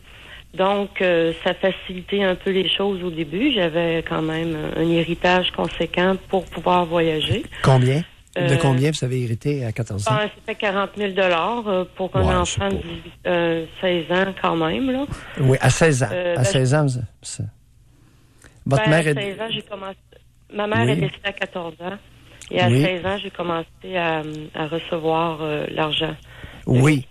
Donc, ça facilitait un peu les choses au début. J'avais quand même un héritage conséquent pour pouvoir voyager. Combien? De combien vous avez hérité à 14 ans? C'était 40 000 pour un enfant de 16 ans quand même, là. Oui, à 16 ans. À 16 ans, votre mère à 16 ans, j'ai commencé... Ma mère est décédée à 14 ans. Et à 16 ans, j'ai commencé à recevoir l'argent. Oui.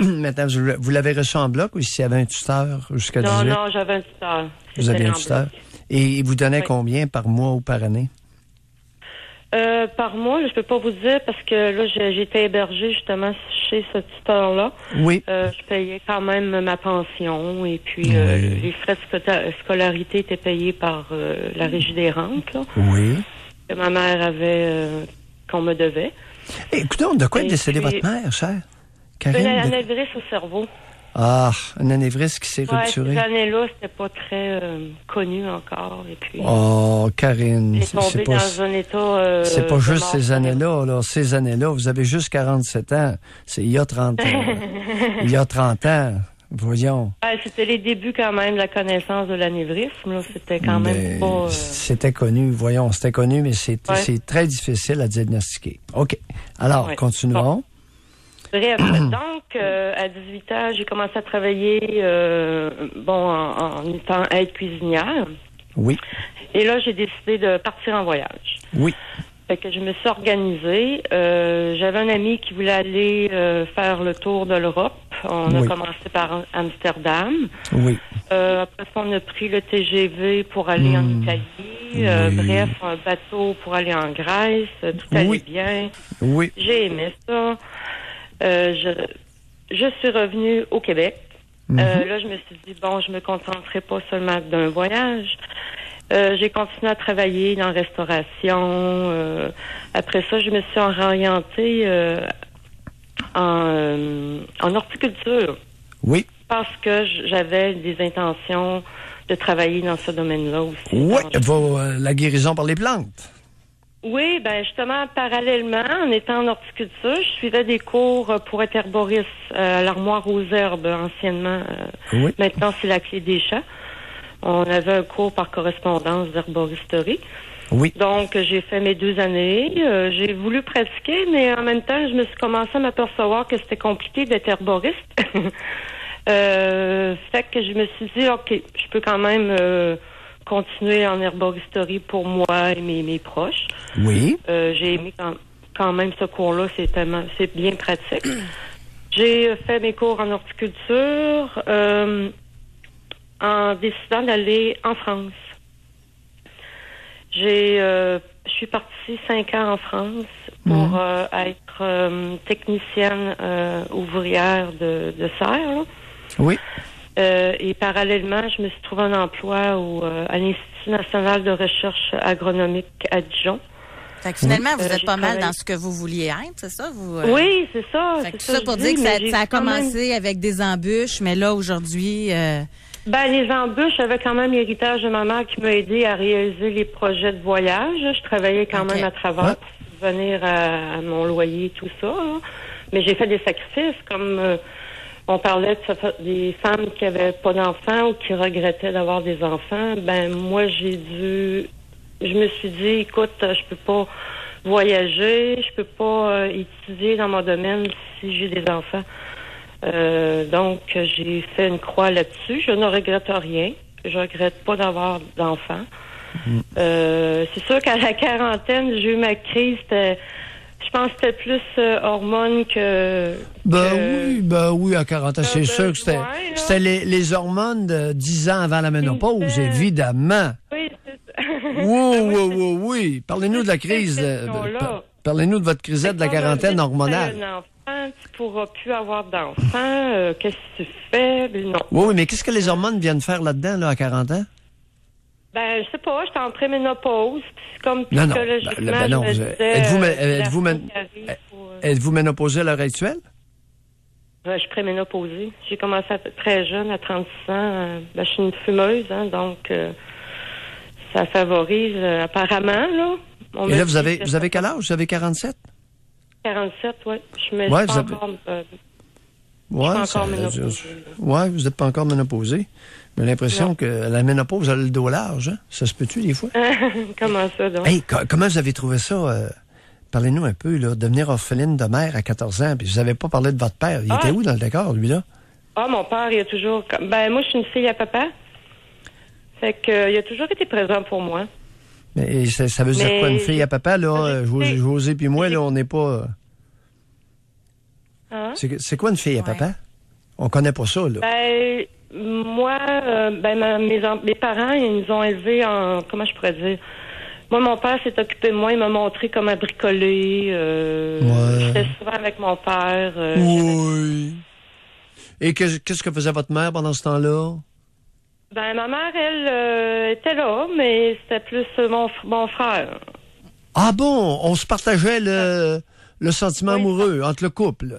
Maintenant, vous l'avez reçu en bloc ou s'il y avait un tuteur jusqu'à 18? Non, j'avais un tuteur. Vous aviez un tuteur. Et il vous donnait combien par mois ou par année? Par mois, je peux pas vous dire parce que là, j'étais hébergée justement chez ce tuteur-là. Oui. Je payais quand même ma pension et puis les frais de scolarité étaient payés par la Régie des rentes, là. Oui. Que ma mère avait, qu'on me devait. Écoutez, de quoi est décédée votre mère, chère? Une anévrisme au cerveau. Ah, un anévrisme qui s'est rupturé. Cette année-là, c'était pas très connu encore. Et puis, Karine, c'est pas dans un état. C'est pas juste ces années-là. Là. Ces années-là, vous avez juste 47 ans. C'est il y a 30 ans. Il y a 30 ans. Voyons. C'était les débuts quand même de la connaissance de l'anévrisme. C'était quand même pas... C'était connu, voyons, c'était connu, mais c'est très difficile à diagnostiquer. OK. Alors, continuons. Bon. Bref, donc, à 18 ans, j'ai commencé à travailler en étant aide cuisinière. Oui. Et là, j'ai décidé de partir en voyage. Oui. Fait que je me suis organisée. J'avais un ami qui voulait aller faire le tour de l'Europe. On a commencé par Amsterdam. Oui. Après ça, on a pris le TGV pour aller en Italie. Bref, un bateau pour aller en Grèce. Tout allait bien. Oui. J'ai aimé ça. Je suis revenue au Québec. Là, je me suis dit, bon, je me concentrerai pas seulement d'un voyage. J'ai continué à travailler dans la restauration. Après ça, je me suis orientée en horticulture. Oui. Parce que j'avais des intentions de travailler dans ce domaine-là aussi. Oui, la guérison par les plantes. Oui, ben justement, parallèlement, en étant en horticulture, je suivais des cours pour être herboriste à l'Armoire aux herbes, anciennement. Maintenant, c'est la Clé des champs. On avait un cours par correspondance d'herboristerie. Oui. Donc, j'ai fait mes 2 années. J'ai voulu pratiquer, mais en même temps, je me suis commencé à m'apercevoir que c'était compliqué d'être herboriste. Fait que je me suis dit, OK, je peux quand même continuer en herboristerie pour moi et mes proches. Oui. J'ai aimé quand même ce cours-là, c'est bien pratique. J'ai fait mes cours en horticulture en décidant d'aller en France. Je suis partie 5 ans en France pour être technicienne ouvrière de serre. Là. Oui. Et parallèlement, je me suis trouvé un emploi à l'Institut national de recherche agronomique à Dijon. Fait que finalement, vous êtes pas mal dans ce que vous vouliez être, c'est ça? Oui, c'est ça. Fait que tout ça pour dire que ça a commencé avec des embûches, mais là, aujourd'hui... Ben, les embûches, j'avais quand même l'héritage de ma mère qui m'a aidé à réaliser les projets de voyage. Je travaillais quand même à travers pour subvenir à mon loyer, tout ça. Là. Mais j'ai fait des sacrifices, comme on parlait des femmes qui avaient pas d'enfants ou qui regrettaient d'avoir des enfants. Ben, moi, je me suis dit, écoute, je peux pas voyager, je peux pas étudier dans mon domaine si j'ai des enfants. Donc, j'ai fait une croix là-dessus. Je ne regrette rien. Je regrette pas d'avoir d'enfants. C'est sûr qu'à la quarantaine, j'ai eu ma crise. Je pense que c'était plus hormones que... Ben oui, à 40 ans, c'est sûr que c'était les hormones de 10 ans avant la ménopause, évidemment. Oui, c'est ça. Oui. Parlez-nous de la crise. Parlez-nous de votre crisette de la quarantaine hormonale. Tu pourras plus avoir d'enfants. Qu'est-ce que tu fais? Non. Oui, mais qu'est-ce que les hormones viennent faire là-dedans, là, à 40 ans? Ben, je sais pas, j'étais en préménopause. C'est comme psychologiquement, non. Êtes-vous ménopausée à l'heure actuelle? Je suis préménopausée. J'ai commencé très jeune, à 36 ans. Je suis une fumeuse, hein, donc ça favorise apparemment, là. Et là, vous avez quel âge? Vous avez 47? 47, oui. Je me suis encore... vous n'êtes pas encore ménopausée. J'ai l'impression que la ménopause a le dos large. Hein? Ça se peut-tu, des fois? Comment ça, donc? Hey, comment vous avez trouvé ça? Parlez-nous un peu, là, devenir orpheline de mère à 14 ans. Puis vous n'avez pas parlé de votre père. Il était où dans le décor, lui, là? Ah, mon père, il a toujours... Ben, moi, je suis une fille à papa. Fait que, il a toujours été présent pour moi. Mais ça veut dire quoi, une fille à papa, là? José puis moi, là, on n'est pas... C'est quoi une fille à papa? On connaît pas ça, là. Ben, moi, mes parents, ils nous ont élevés en... Comment je pourrais dire? Moi, mon père s'est occupé de moi. Il m'a montré comment bricoler. J'étais souvent avec mon père. Oui. Et qu'est-ce que faisait votre mère pendant ce temps-là? Ben, ma mère, elle était là, mais c'était plus mon frère. Ah bon? On se partageait le sentiment amoureux entre le couple.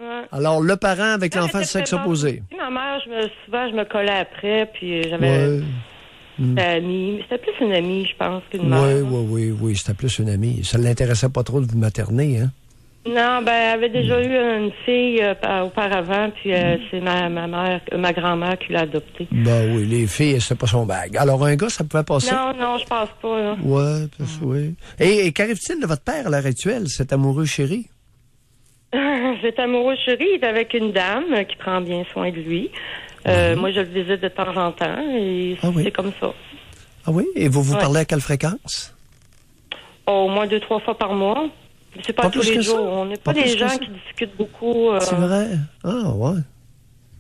Ouais. Alors, le parent avec l'enfant de sexe opposé. Ma mère, souvent, je me collais après, puis j'avais une amie. C'était plus une amie, je pense, qu'une mère. Oui, c'était plus une amie. Ça ne l'intéressait pas trop de vous materner, hein? Non, ben, elle avait déjà eu une fille auparavant, puis c'est ma grand-mère qui l'a adoptée. Ben oui, les filles, c'est pas son bague. Alors, un gars, ça pouvait passer? Non, je pense pas, là. Oui. Et qu'arrive-t-il de votre père à l'heure actuelle, cet amoureux chéri? Cet amoureux chéri est avec une dame qui prend bien soin de lui. Moi, je le visite de temps en temps, et c'est comme ça. Ah oui? Et vous parlez à quelle fréquence? Au moins 2-3 fois par mois. C'est pas tous les jours. On n'est pas des gens qui discutent beaucoup. C'est vrai? Ah, ouais.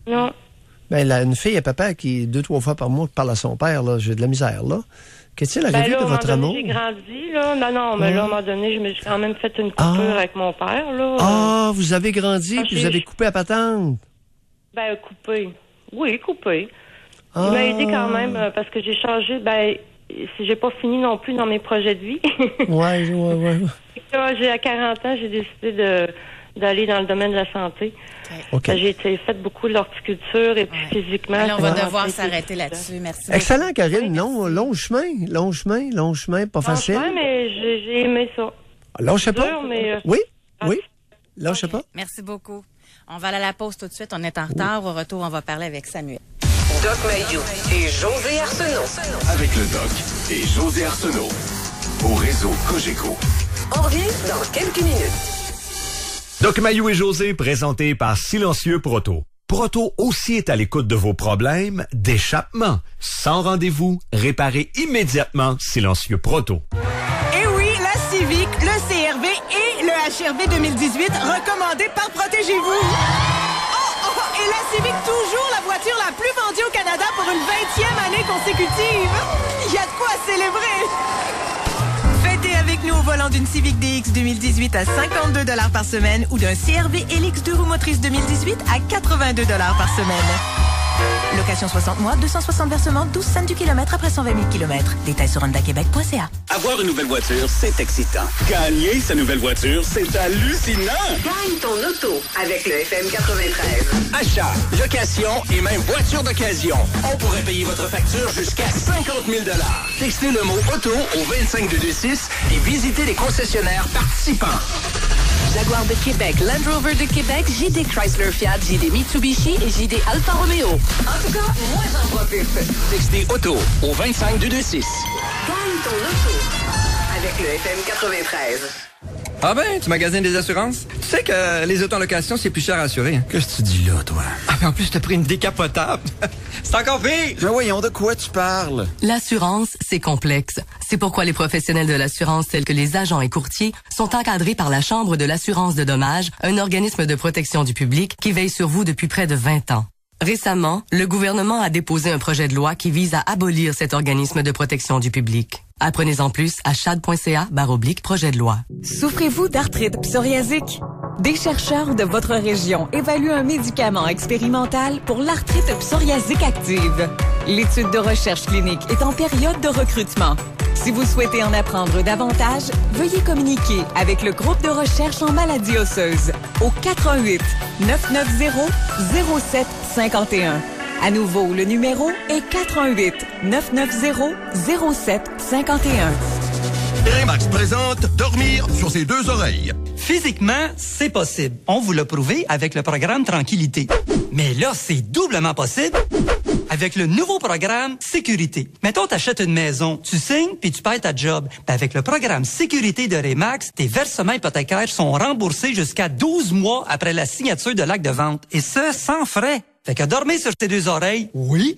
Non. Ben, une fille à papa qui, 2-3 fois par mois, parle à son père, là, j'ai de la misère, là. Qu'est-il arrivé de votre amour? J'ai grandi, là. Non, mais là, à un moment donné, je me suis quand même fait une coupure avec mon père, là. Ah, vous avez grandi, puis vous avez coupé à patente. Ben, coupé. Oui, coupé. Il m'a aidé quand même, parce que j'ai changé, si j'ai pas fini non plus dans mes projets de vie. Ouais. Là, à 40 ans, j'ai décidé d'aller dans le domaine de la santé. Okay. J'ai fait beaucoup de l'horticulture et puis physiquement... Alors, on va devoir s'arrêter là-dessus. Merci. Excellent, Karine. Non, long chemin, pas facile. Ouais, mais j'ai aimé ça. Lâchez pas. Oui. Lâchez pas. Merci beaucoup. On va aller à la pause tout de suite. On est en retard. Au retour, on va parler avec Samuel. Doc Mayou et José Arsenault. Avec le Doc et José Arsenault. Au réseau Cogeco. On revient dans quelques minutes. Doc Mayou et José, présentés par Silencieux Proto. Proto aussi est à l'écoute de vos problèmes d'échappement. Sans rendez-vous, réparez immédiatement Silencieux Proto. Et oui, la Civic, le CRV et le HRV 2018 recommandés par Protégez-vous. Et la Civic, toujours la voiture la plus vendue au Canada pour une 20e année consécutive. Il y a de quoi célébrer. Fêtez avec nous au volant d'une Civic DX 2018 à 52 $ par semaine ou d'un CRV LX 2 roues motrices 2018 à 82 $ par semaine. Location 60 mois, 260 versements, 12 cents du kilomètre après 120 000 km. Détails sur hondaquebec.ca. Avoir une nouvelle voiture, c'est excitant. Gagner sa nouvelle voiture, c'est hallucinant. Gagne ton auto avec le FM 93. Achat, location et même voiture d'occasion. On pourrait payer votre facture jusqu'à 50 000 $. Textez le mot auto au 25226 et visitez les concessionnaires participants. Jaguar de Québec, Land Rover de Québec, JD Chrysler Fiat, JD Mitsubishi et JD Alfa Romeo. En tout cas, moi j'en profite. Textez auto au 25226. Gagne ton auto avec le FM 93. Ah ben, tu magasines des assurances? Tu sais que les autos en location, c'est plus cher à assurer. Hein? Qu'est-ce que tu dis là, toi? Ah ben en plus, t'as pris une décapotable. C'est encore pire! Mais voyons, de quoi tu parles? L'assurance, c'est complexe. C'est pourquoi les professionnels de l'assurance, tels que les agents et courtiers, sont encadrés par la Chambre de l'assurance de dommages, un organisme de protection du public qui veille sur vous depuis près de 20 ans. Récemment, le gouvernement a déposé un projet de loi qui vise à abolir cet organisme de protection du public. Apprenez-en plus à chad.ca/projet de loi. Souffrez-vous d'arthrite psoriasique? Des chercheurs de votre région évaluent un médicament expérimental pour l'arthrite psoriasique active. L'étude de recherche clinique est en période de recrutement. Si vous souhaitez en apprendre davantage, veuillez communiquer avec le groupe de recherche en maladies osseuses au 418 990 0751. À nouveau, le numéro est 418 990 0751. Remax présente Dormir sur ses deux oreilles. Physiquement, c'est possible. On vous l'a prouvé avec le programme Tranquillité. Mais là, c'est doublement possible avec le nouveau programme Sécurité. Mettons, t'achètes une maison, tu signes, puis tu perds ta job. Ben, avec le programme Sécurité de Remax, tes versements hypothécaires sont remboursés jusqu'à 12 mois après la signature de l'acte de vente. Et ce, sans frais. Fait que dormir sur tes deux oreilles, oui,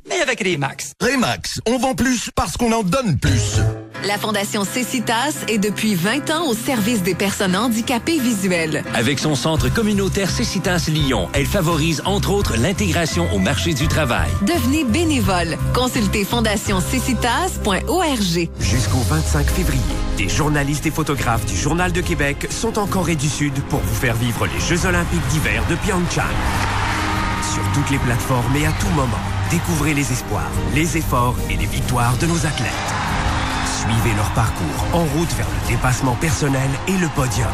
mais avec Remax. Remax, on vend plus parce qu'on en donne plus. La Fondation Cécitas est depuis 20 ans au service des personnes handicapées visuelles. Avec son centre communautaire Cécitas Lyon, elle favorise entre autres l'intégration au marché du travail. Devenez bénévole. Consultez fondationscecitas.org. Jusqu'au 25 février, des journalistes et photographes du Journal de Québec sont en Corée du Sud pour vous faire vivre les Jeux olympiques d'hiver de Pyeongchang. Sur toutes les plateformes et à tout moment, découvrez les espoirs, les efforts et les victoires de nos athlètes. Suivez leur parcours en route vers le dépassement personnel et le podium.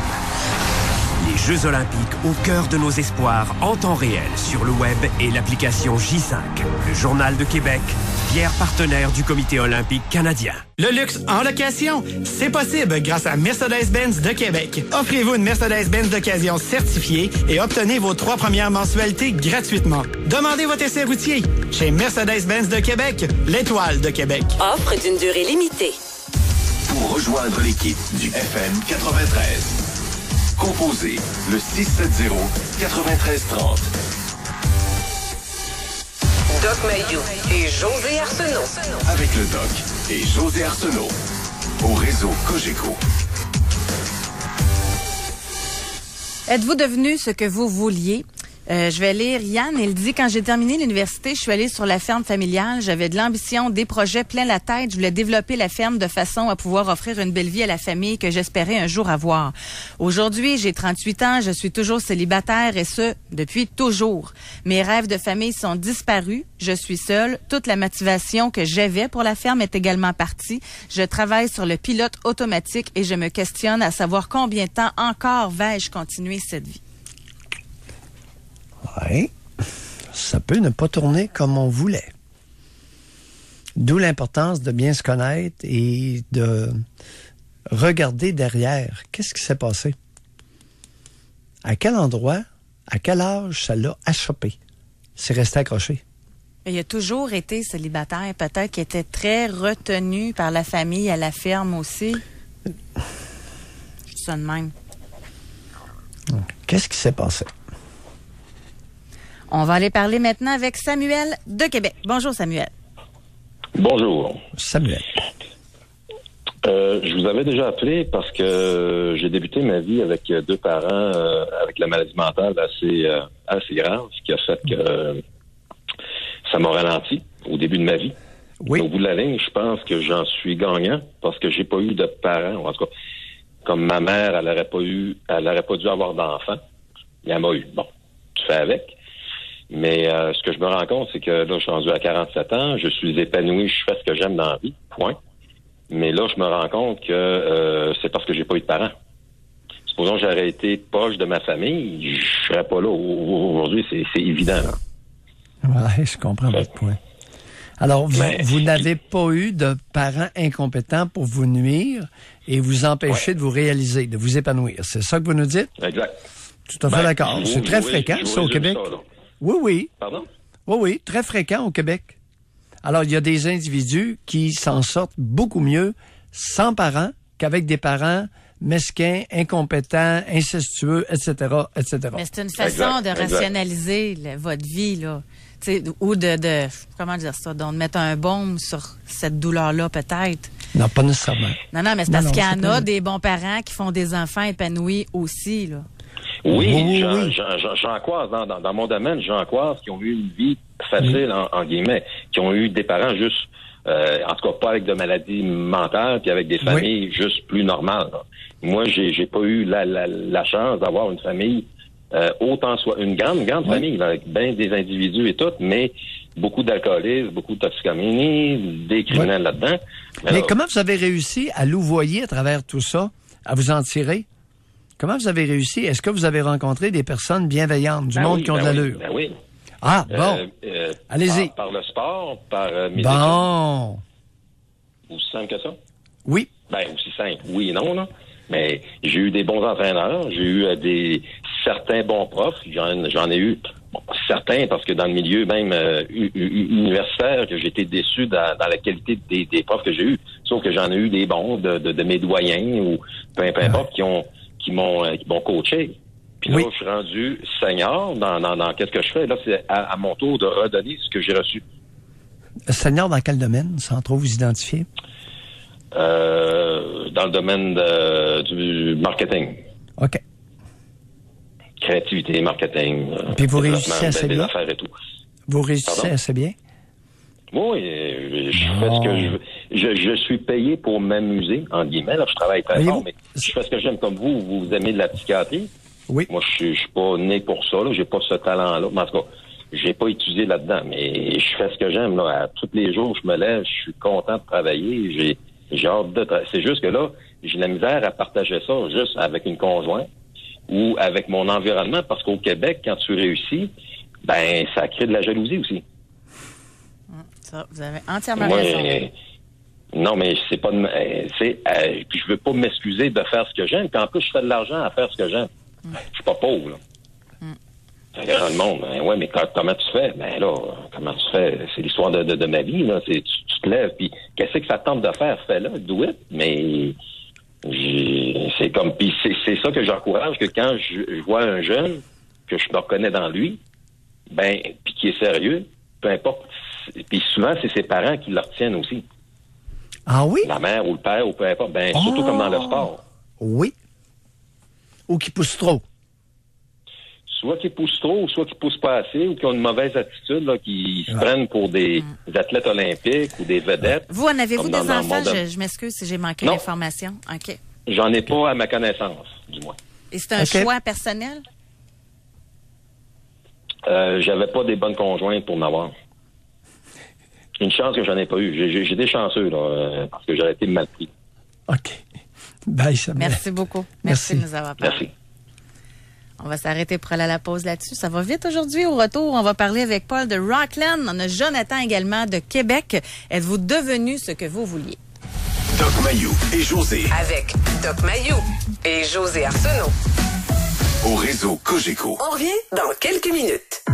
Les Jeux olympiques au cœur de nos espoirs en temps réel sur le web et l'application J5. Le Journal de Québec, fier partenaire du Comité olympique canadien. Le luxe en location, c'est possible grâce à Mercedes-Benz de Québec. Offrez-vous une Mercedes-Benz d'occasion certifiée et obtenez vos 3 premières mensualités gratuitement. Demandez votre essai routier chez Mercedes-Benz de Québec, l'étoile de Québec. Offre d'une durée limitée. Pour rejoindre l'équipe du FM 93, composez le 670-9330. Doc Mayou et José Arsenault. Avec le Doc et José Arsenault. au réseau Cogeco. Êtes-vous devenu ce que vous vouliez? Je vais lire Yann. Il dit, quand j'ai terminé l'université, je suis allée sur la ferme familiale. J'avais de l'ambition, des projets plein la tête. Je voulais développer la ferme de façon à pouvoir offrir une belle vie à la famille que j'espérais un jour avoir. Aujourd'hui, j'ai 38 ans. Je suis toujours célibataire et ce, depuis toujours. Mes rêves de famille sont disparus. Je suis seule. Toute la motivation que j'avais pour la ferme est également partie. Je travaille sur le pilote automatique et je me questionne à savoir combien de temps encore vais-je continuer cette vie. Oui, ça peut ne pas tourner comme on voulait. D'où l'importance de bien se connaître et de regarder derrière. Qu'est-ce qui s'est passé? À quel endroit, à quel âge ça l'a achoppé? C'est resté accroché. Il a toujours été célibataire. Peut-être qu'il était très retenu par la famille à la ferme aussi. Je dis ça de même. Qu'est-ce qui s'est passé? On va aller parler maintenant avec Samuel de Québec. Bonjour, Samuel. Bonjour. Samuel. Je vous avais déjà appelé parce que j'ai débuté ma vie avec deux parents avec la maladie mentale assez grave, ce qui a fait que ça m'a ralenti au début de ma vie. Oui. Au bout de la ligne, je pense que j'en suis gagnant parce que j'ai pas eu de parents. En tout cas, comme ma mère, elle aurait pas dû avoir d'enfants. Mais elle m'a eu. Bon, tu fais avec. Mais ce que je me rends compte, c'est que là, je suis rendu à 47 ans, je suis épanoui, je fais ce que j'aime dans la vie, point. Mais là, je me rends compte que c'est parce que j'ai pas eu de parents. Supposons que j'aurais été proche de ma famille, je serais pas là. Aujourd'hui, c'est évident. Oui, je comprends votre point. Alors, vous n'avez pas eu de parents incompétents pour vous nuire et vous empêcher de vous réaliser, de vous épanouir. C'est ça que vous nous dites? Exact. Tout à fait d'accord. C'est très fréquent, ça, au Québec. Ça, oui. Pardon? Oui, très fréquent au Québec. Alors, il y a des individus qui s'en sortent beaucoup mieux sans parents qu'avec des parents mesquins, incompétents, incestueux, etc., etc. Mais c'est une façon de rationaliser votre vie, là. T'sais, ou de comment dire ça, de mettre un baume sur cette douleur-là, peut-être. Non, pas nécessairement. Non, mais c'est parce qu'il y en a des bons parents qui font des enfants épanouis aussi, là. Oui. J'en croise dans mon domaine, j'en croise qui ont eu une vie facile, en guillemets, qui ont eu des parents juste, en tout cas pas avec de maladies mentales, puis avec des familles juste plus normales. Là. Moi, j'ai pas eu la chance d'avoir une famille autant soit une grande famille, là, avec bien des individus et tout, mais beaucoup d'alcoolisme, beaucoup de toxicomanie, des criminels là-dedans. Mais comment vous avez réussi à louvoyer à travers tout ça, à vous en tirer? Comment vous avez réussi? Est-ce que vous avez rencontré des personnes bienveillantes, du monde qui ont de l'allure? Ben oui. Ah, bon. Allez-y. Par le sport, par mes études. Aussi simple que ça? Oui. Ben, aussi simple. Oui et non, là. Mais j'ai eu des bons entraîneurs, j'ai eu certains bons profs, j'en ai eu certains parce que dans le milieu même universitaire, que j'ai été déçu dans la qualité des profs que j'ai eu. Sauf que j'en ai eu des bons de mes doyens ou peu importe qui m'ont coaché. Puis là, je suis rendu senior dans qu'est-ce que je fais. Là, c'est à mon tour de redonner ce que j'ai reçu. Senior dans quel domaine, sans trop vous identifier? Dans le domaine du marketing. OK. Créativité, marketing. Puis vous réussissez assez bien? Affaires et tout. Vous réussissez assez bien? Oui, je fais ce que je veux. Je suis payé pour m'amuser, en guillemets. Là, je travaille très fort, mais je fais ce que j'aime. Comme vous aimez de la psychiatrie. Oui. Moi, je suis pas né pour ça. Là, j'ai pas ce talent-là. Mais en tout cas, j'ai pas étudié là-dedans. Mais je fais ce que j'aime. Là, tous les jours, je me lève, je suis content de travailler. J'ai hâte de travailler. C'est juste que là, j'ai la misère à partager ça juste avec une conjointe ou avec mon environnement, parce qu'au Québec, quand tu réussis, ben ça crée de la jalousie aussi. Ça, vous avez entièrement raison. Non, mais c'est pas... puis je veux pas m'excuser de faire ce que j'aime, puis en plus, je fais de l'argent à faire ce que j'aime. Je suis pas pauvre, là. C'est grand le monde. Ben, ouais, mais comment tu fais? Ben là, comment tu fais? C'est l'histoire de ma vie, là. Tu te lèves, puis qu'est-ce que ça tente de faire? Fais-le, do it. Mais c'est comme... Puis c'est ça que j'encourage, que quand je vois un jeune, que je me reconnais dans lui, ben, puis qui est sérieux, peu importe. Puis souvent, c'est ses parents qui le retiennent aussi. Ah oui? La mère ou le père ou peu importe. Surtout comme dans le sport. Oui. Ou qui pousse trop. Soit qui poussent trop, soit qui poussent pas assez, ou qui ont une mauvaise attitude, là, qui se prennent pour des athlètes olympiques ou des vedettes. Vous, en avez-vous des enfants? Je m'excuse si j'ai manqué l'information. OK. J'en ai pas à ma connaissance, du moins. Et c'est un choix personnel? J'avais pas des bonnes conjointes pour m'avoir. Une chance que j'en ai pas eu. J'ai été chanceux, là, parce que j'aurais été mal pris. OK. Bye, Samuel. Merci beaucoup. Merci de nous avoir parlé. Merci. On va s'arrêter pour aller à la pause là-dessus. Ça va vite aujourd'hui. Au retour, on va parler avec Paul de Rockland. On a Jonathan également de Québec. Êtes-vous devenu ce que vous vouliez? Doc Mayou et José. Avec Doc Mayou et José Arsenault. Au réseau Cogeco. On revient dans quelques minutes.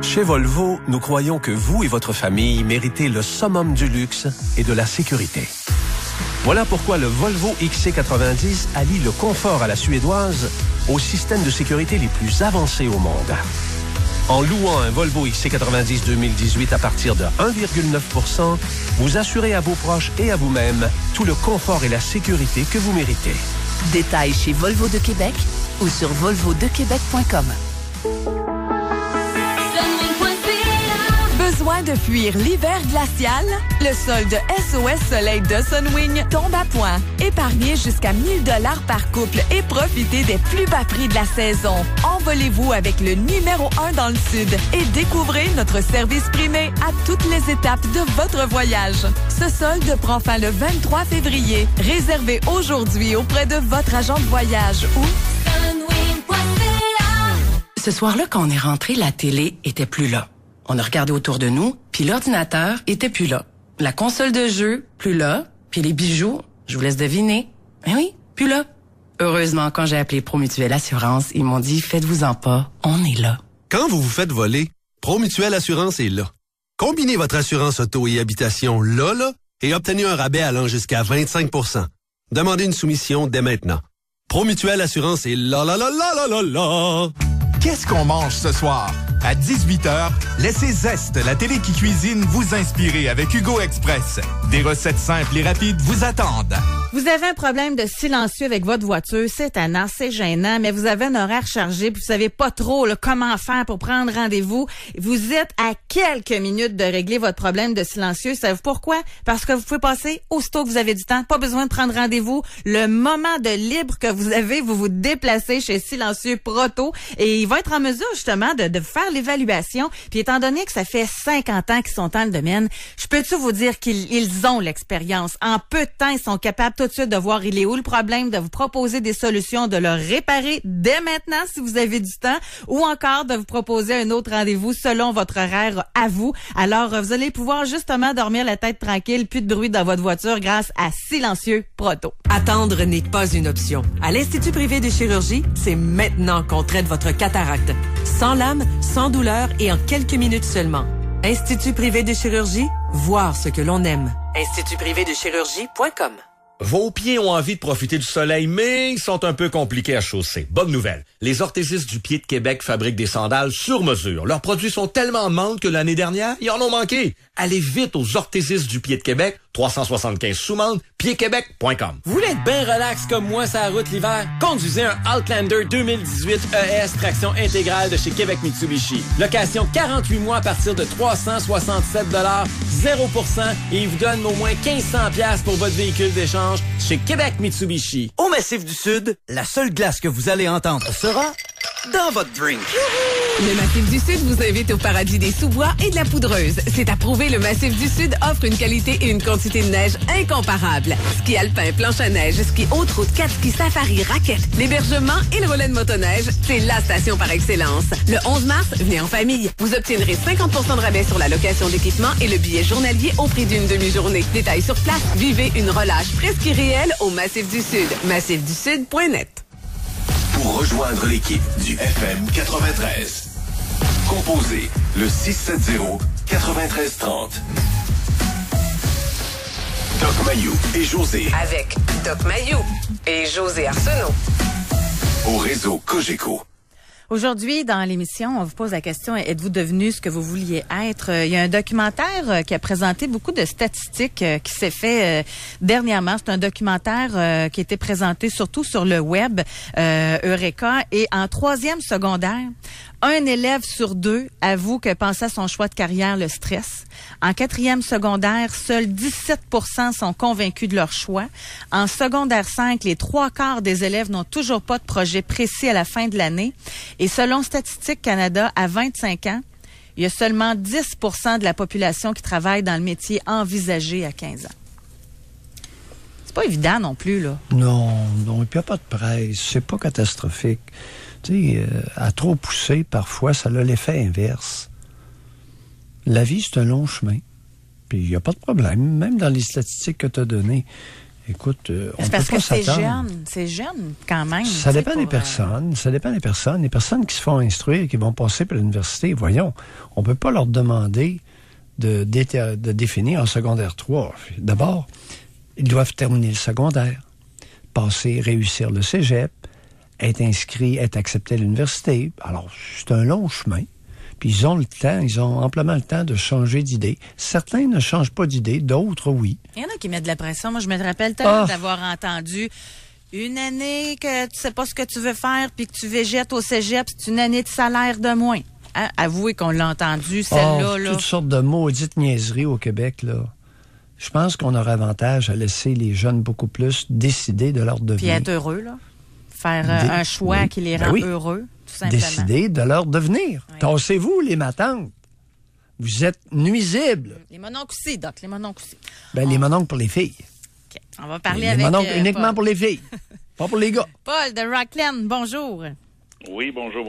Chez Volvo, nous croyons que vous et votre famille méritez le summum du luxe et de la sécurité. Voilà pourquoi le Volvo XC90 allie le confort à la suédoise aux systèmes de sécurité les plus avancés au monde. En louant un Volvo XC90 2018 à partir de 1,9 %, vous assurez à vos proches et à vous-même tout le confort et la sécurité que vous méritez. Détails chez Volvo de Québec ou sur volvodequebec.com. Besoin de fuir l'hiver glacial? Le solde SOS Soleil de Sunwing tombe à point. Épargnez jusqu'à 1 000 $ par couple et profitez des plus bas prix de la saison. Envolez-vous avec le numéro 1 dans le Sud et découvrez notre service primé à toutes les étapes de votre voyage. Ce solde prend fin le 23 février. Réservez aujourd'hui auprès de votre agent de voyage ou Ce soir-là, quand on est rentré, la télé était plus là. On a regardé autour de nous, puis l'ordinateur était plus là. La console de jeu, plus là. Puis les bijoux, je vous laisse deviner. Eh oui, plus là. Heureusement, quand j'ai appelé Promutuelle Assurance, ils m'ont dit « Faites-vous-en pas, on est là ». Quand vous vous faites voler, Promutuelle Assurance est là. Combinez votre assurance auto et habitation là, et obtenez un rabais allant jusqu'à 25 %. Demandez une soumission dès maintenant. Promutuelle Assurance est là. Qu'est-ce qu'on mange ce soir? À 18h, laissez Zeste, la télé qui cuisine, vous inspirer avec Hugo Express. Des recettes simples et rapides vous attendent. Vous avez un problème de silencieux avec votre voiture, c'est tannant, c'est gênant, mais vous avez un horaire chargé puis vous savez pas trop comment faire pour prendre rendez-vous. Vous êtes à quelques minutes de régler votre problème de silencieux. Savez-vous pourquoi? Parce que vous pouvez passer aussitôt que vous avez du temps, pas besoin de prendre rendez-vous. Le moment de libre que vous avez, vous vous déplacez chez Silencieux Proto et il va être en mesure justement de faire l'évaluation. Puis étant donné que ça fait 50 ans qu'ils sont dans le domaine, je peux-tu vous dire qu'ils ont l'expérience. En peu de temps, ils sont capables tout de suite de voir il est où le problème, de vous proposer des solutions, de le réparer dès maintenant si vous avez du temps, ou encore de vous proposer un autre rendez-vous selon votre horaire à vous. Alors, vous allez pouvoir justement dormir la tête tranquille, plus de bruit dans votre voiture grâce à Silencieux Proto. Attendre n'est pas une option. À l'Institut privé de chirurgie, c'est maintenant qu'on traite votre cataracte. Sans lame, sans douleur et en quelques minutes seulement. Institut privé de chirurgie, voir ce que l'on aime. institutprivédechirurgie.com. Vos pieds ont envie de profiter du soleil, mais ils sont un peu compliqués à chausser. Bonne nouvelle. Les orthésistes du pied de Québec fabriquent des sandales sur mesure. Leurs produits sont tellement en demande que l'année dernière, ils en ont manqué. Allez vite aux orthésistes du pied de Québec, 375 Soumande, piedquebec.com. Vous voulez être bien relax comme moi sur la route l'hiver? Conduisez un Outlander 2018 ES traction intégrale de chez Québec Mitsubishi. Location 48 mois à partir de 367 $, 0% et il vous donne au moins 1500 $ pour votre véhicule d'échange chez Québec Mitsubishi. Au Massif du Sud, la seule glace que vous allez entendre sera dans votre drink. Le Massif du Sud vous invite au paradis des sous-bois et de la poudreuse. C'est approuvé, le Massif du Sud offre une qualité et une quantité de neige incomparable. Ski alpin, planche à neige, ski haute route, 4 ski safari, raquettes, l'hébergement et le relais de motoneige, c'est la station par excellence. Le 11 mars, venez en famille. Vous obtiendrez 50 % de rabais sur la location d'équipement et le billet journalier au prix d'une demi-journée. Détails sur place, vivez une relâche presque irréelle au Massif du Sud. massifdusud.net. Pour rejoindre l'équipe du FM 93, composez le 670-9330. Doc Mayou et José. Avec Doc Mayou et José Arsenault. Au réseau Cogeco. Aujourd'hui, dans l'émission, on vous pose la question, êtes-vous devenu ce que vous vouliez être? Il y a un documentaire qui a présenté beaucoup de statistiques qui s'est fait dernièrement. C'est un documentaire qui a été présenté surtout sur le web, Eureka. Et en 3e secondaire, un élève sur 2 avoue que penser à son choix de carrière le stress. En 4e secondaire, seuls 17% sont convaincus de leur choix. En secondaire 5, les 3/4 des élèves n'ont toujours pas de projet précis à la fin de l'année. Et selon Statistique Canada, à 25 ans, il y a seulement 10% de la population qui travaille dans le métier envisagé à 15 ans. C'est pas évident non plus, là. Non, et puis il n'y a pas de presse. C'est pas catastrophique. Tu sais, à trop pousser, parfois, ça a l'effet inverse. La vie, c'est un long chemin. Puis il n'y a pas de problème, même dans les statistiques que tu as données. Écoute, on peut pas s'attendre. C'est parce que c'est jeune quand même. Ça dépend des personnes. Ça dépend des personnes. Les personnes qui se font instruire, qui vont passer par l'université, voyons, on peut pas leur demander de définir en secondaire 3. D'abord, ils doivent terminer le secondaire, réussir le cégep, être inscrits, être acceptés à l'université. Alors, c'est un long chemin. Puis ils ont amplement le temps de changer d'idée. Certains ne changent pas d'idée, d'autres, oui. Il y en a qui mettent de la pression. Moi, je me rappelle tellement d'avoir entendu une année que tu sais pas ce que tu veux faire puis que tu végètes au cégep, c'est une année de salaire de moins. Hein? Avouez qu'on l'a entendu, celle-là. Là. Toutes sortes de maudites niaiseries au Québec, là. Je pense qu'on aurait avantage à laisser les jeunes beaucoup plus décider de leur devenir. Puis être heureux, là. Faire un choix qui les rend heureux. Décider de leur devenir. Oui. Tassez-vous, les matantes. Vous êtes nuisibles. Les mononcles aussi, Doc, les mononcles aussi. Les mononcles pour les filles. Okay. On va parler avec... Les mononcles uniquement Paul. pour les filles, pas pour les gars. Paul de Rockland, bonjour. Oui, bonjour.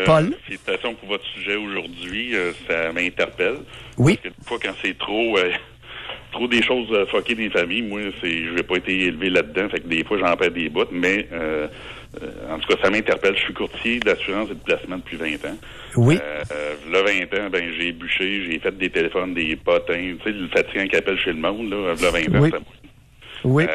Paul. Félicitations pour votre sujet aujourd'hui. Ça m'interpelle. Oui. Parce que des fois, quand c'est trop des choses fuckées des familles, moi, je n'ai pas été élevé là-dedans, fait que des fois, j'en perds des bouts, mais... en tout cas, ça m'interpelle. Je suis courtier d'assurance et de placement depuis 20 ans. Oui. Là, 20 ans, j'ai bûché, j'ai fait des téléphones, des potins. Tu sais, le fatigant qui appelle chez le monde, là, 20 ans, oui. c'était moi. Oui.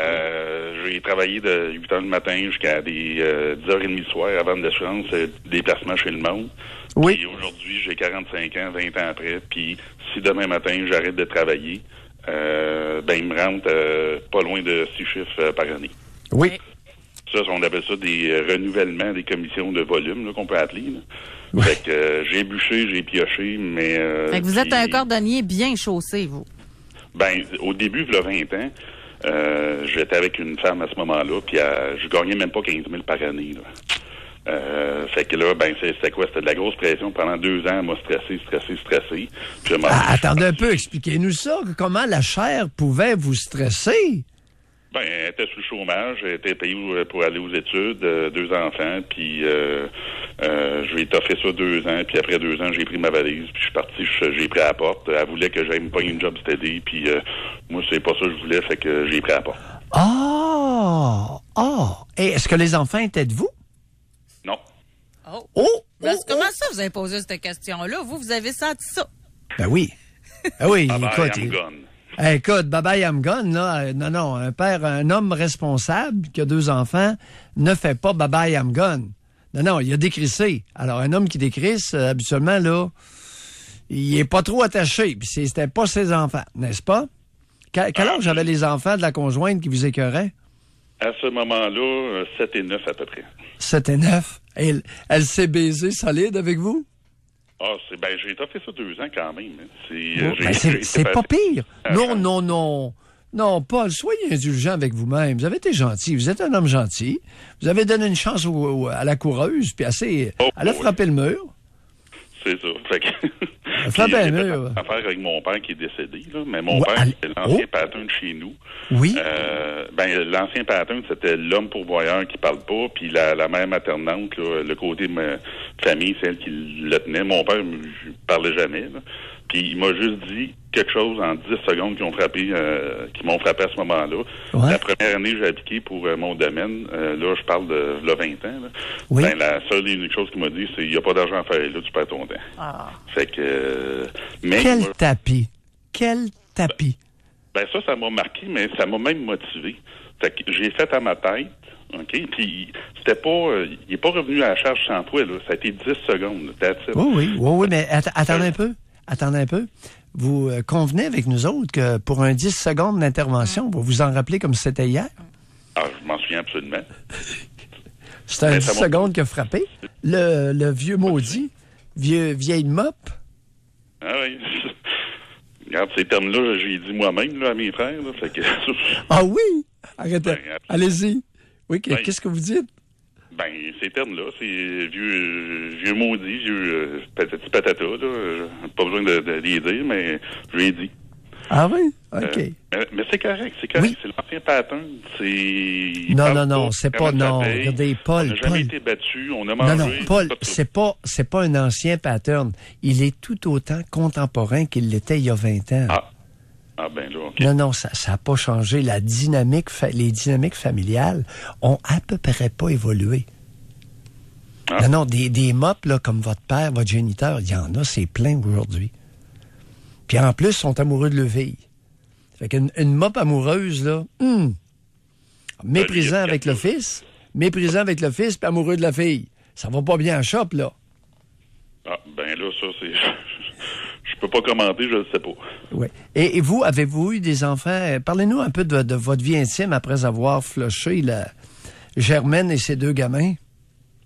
J'ai travaillé de 8 heures le matin jusqu'à des 10h30 le soir avant d'assurance, des placements chez le monde. Oui. Puis aujourd'hui, j'ai 45 ans, 20 ans après. Puis si demain matin, j'arrête de travailler, il me rentre pas loin de 6 chiffres par année. Oui. Ça, on appelle ça des renouvellements des commissions de volume, là, qu'on peut appeler. Là. Ouais. Fait que j'ai bûché, j'ai pioché, mais... fait que vous êtes un cordonnier bien chaussé, vous. Au début, il y a 20 ans, j'étais avec une femme à ce moment-là, puis je gagnais même pas 15 000 par année. Là. Fait que là, c'était quoi? C'était de la grosse pression. Pendant 2 ans, elle m'a stressé. Puis attendez un peu, expliquez-nous ça. Comment la chair pouvait vous stresser? Elle était sous le chômage, elle était payée pour aller aux études, 2 enfants, puis j'ai étoffé ça 2 ans, puis après 2 ans, j'ai pris ma valise, puis je suis parti, j'ai pris à la porte. Elle voulait que j'aille me pogner une job steady, puis moi, c'est pas ça que je voulais, fait que j'ai pris à la porte. Et est-ce que les enfants étaient de vous? Non. Comment ça, vous avez posé cette question-là? Vous avez senti ça? Ben oui. Oui, écoute. Écoute, bye-bye, I'm gone, là. Non, un homme responsable qui a 2 enfants ne fait pas bye-bye, I'm gone. Non, il a décrissé. Alors, un homme qui décrisse, habituellement, là, il est pas trop attaché. Puis c'était pas ses enfants, n'est-ce pas? Quel âge avaient les enfants de la conjointe qui vous écœurait? À ce moment-là, 7 et 9 à peu près. 7 et 9? Elle s'est baisée solide avec vous? J'ai fait ça 2 ans quand même. C'est pas pire. Non, Paul, soyez indulgent avec vous-même. Vous avez été gentil. Vous êtes un homme gentil. Vous avez donné une chance à la coureuse, puis elle a frappé le mur. C'est ça. Fait que... frappé le mur. Affaire avec mon père qui est décédé, là. Mais mon père, c'était l'ancien patron de chez nous. Oui. L'ancien patron, c'était l'homme pourvoyeur qui parle pas, puis la mère maternante, là, le côté de ma famille, celle qui le tenait. Mon père, je parlais jamais, là. Puis il m'a juste dit quelque chose en 10 secondes qui m'ont frappé à ce moment-là. Ouais. La première année, j'ai appliqué pour mon domaine. Là, je parle de 20 ans. Là. Oui. La seule et unique chose qu'il m'a dit, c'est il n'y a pas d'argent à faire là, tu perds ton temps. Ah. Fait que... Quel tapis! Ça m'a marqué, mais ça m'a même motivé. Fait que j'ai fait à ma tête OK? Puis, c'était pas... il n'est pas revenu à la charge sans toi, là. Ça a été 10 secondes. That's it. Oui, mais attendez un peu. Vous convenez avec nous autres que pour un 10 secondes d'intervention, vous vous en rappelez comme si c'était hier? Ah, je m'en souviens absolument. C'est un 10 secondes qui a frappé. Le vieux maudit, vieille mop. Ah oui. Regarde, ces termes-là, j'ai dit moi-même là, à mes frères. Là, fait que... Ah oui? Arrêtez. Allez-y. Oui, qu'est-ce que vous dites? Ben, ces termes-là, c'est vieux maudit, vieux patati patata, là. Pas besoin de les dire, mais je l'ai dit. Ah oui? OK. Mais c'est correct. Oui. C'est l'ancien pattern. C'est... Non, c'est pas... Non, regardez, Paul... On n'a jamais été battu, on a mangé... Non, Paul, c'est pas un ancien pattern. Il est tout autant contemporain qu'il l'était il y a 20 ans. Ah ben là, OK. Non, ça n'a pas changé. Les dynamiques familiales ont à peu près pas évolué. Non, des mops, là, comme votre père, votre géniteur, il y en a, c'est plein aujourd'hui. Puis en plus, ils sont amoureux de leur fille. Fait qu'une mop amoureuse, là, méprisant avec le fils, puis amoureux de la fille. Ça va pas bien en shop, là. Ah, ben là, ça, c'est... Je peux pas commenter, je le sais pas. Oui. Et vous, avez-vous eu des enfants? Parlez-nous un peu de votre vie intime après avoir flushé Germaine et ses 2 gamins.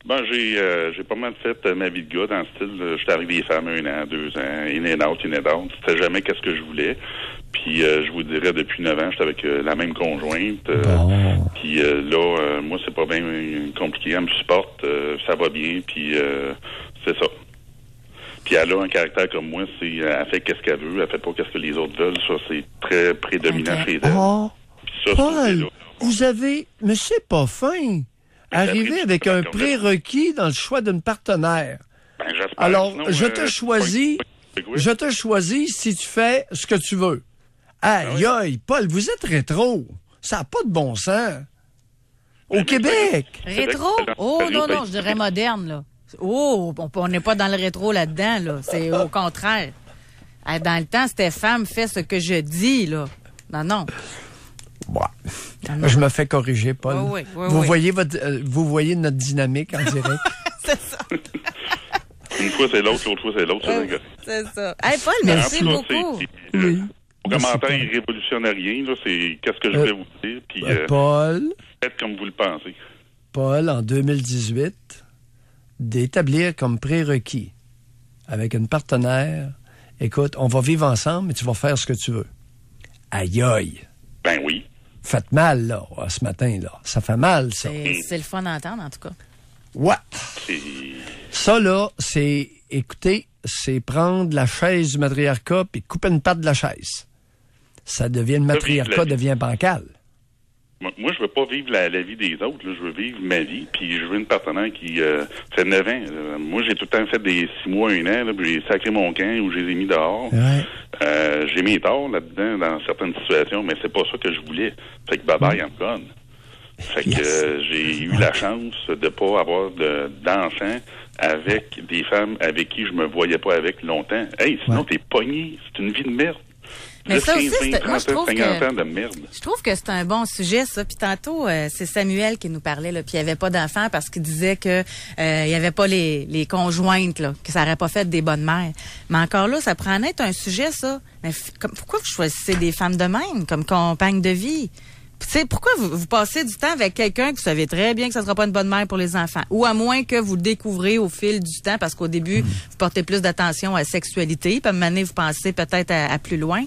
Ben, j'ai pas mal fait ma vie de gars dans le style, j'étais arrivé des femmes 1 an, 2 ans, in and out. C'était jamais qu'est-ce que je voulais. Puis, je vous dirais, depuis 9 ans, j'étais avec la même conjointe. Puis là, moi, c'est pas bien compliqué. Elle me supporte, ça va bien, puis c'est ça. Puis elle a un caractère comme moi, elle fait qu'est-ce qu'elle veut, elle fait pas qu'est-ce que les autres veulent. Ça, c'est très prédominant chez elle. Ça, Paul, vous avez... Mais c'est pas fin. Arriver avec un prérequis dans le choix d'une partenaire. Ben, j'espère. Alors, sinon, je te choisis si tu fais ce que tu veux. Aïe, Paul, vous êtes rétro. Ça n'a pas de bon sens. Au Québec. Rétro? Oh, non, je dirais moderne, là. Oh, on n'est pas dans le rétro là-dedans, là. C'est au contraire. Dans le temps, c'était femme, fait ce que je dis, là. Non. Je me fais corriger, Paul. Oui. Vous voyez notre dynamique en direct. C'est ça. Une fois c'est l'autre, l'autre fois c'est l'autre. C'est ça. Hey, Paul, merci beaucoup. Oui. Mon commentaire, il révolutionne rien, là. C'est qu'est-ce que je voulais vous dire. Puis, Paul. Faites comme vous le pensez. Paul, en 2018, d'établir comme prérequis avec une partenaire, écoute, on va vivre ensemble, mais tu vas faire ce que tu veux. Aïe. Ben oui. Faites mal, là, ce matin, là. Ça fait mal, ça. C'est le fun d'entendre, en tout cas. Ouais. Ça, là, écoutez, c'est prendre la chaise du matriarcat puis couper une patte de la chaise. Le matriarcat devient bancal. Moi, je veux pas vivre la vie des autres. Là. Je veux vivre ma vie. Puis je veux une partenaire qui fait 9 ans. Moi, j'ai tout le temps fait des 6 mois, 1 an. Là, puis j'ai sacré mon camp ou je les ai mis dehors. Ouais. J'ai mis torts là-dedans dans certaines situations, mais c'est pas ça que je voulais. Fait que bye-bye, I'm gone. Fait que j'ai eu la chance de pas avoir d'enfants avec des femmes avec qui je me voyais pas avec longtemps. Hey, sinon t'es pogné. C'est une vie de merde. Mais ça aussi, moi, je trouve 50 ans de merde. Je trouve que c'est un bon sujet, ça. Puis tantôt, c'est Samuel qui nous parlait, là, puis il n'y avait pas d'enfants parce qu'il disait que il n'y avait pas les conjointes, là, que ça n'aurait pas fait des bonnes mères. Mais encore là, ça pourrait en être un sujet, ça. Mais pourquoi vous choisissez des femmes de même comme compagnes de vie? Tu sais, pourquoi vous passez du temps avec quelqu'un que vous savez très bien que ça ne sera pas une bonne mère pour les enfants? Ou à moins que vous le découvrez au fil du temps, parce qu'au début, vous portez plus d'attention à la sexualité, puis à un moment donné, vous pensez peut-être à plus loin.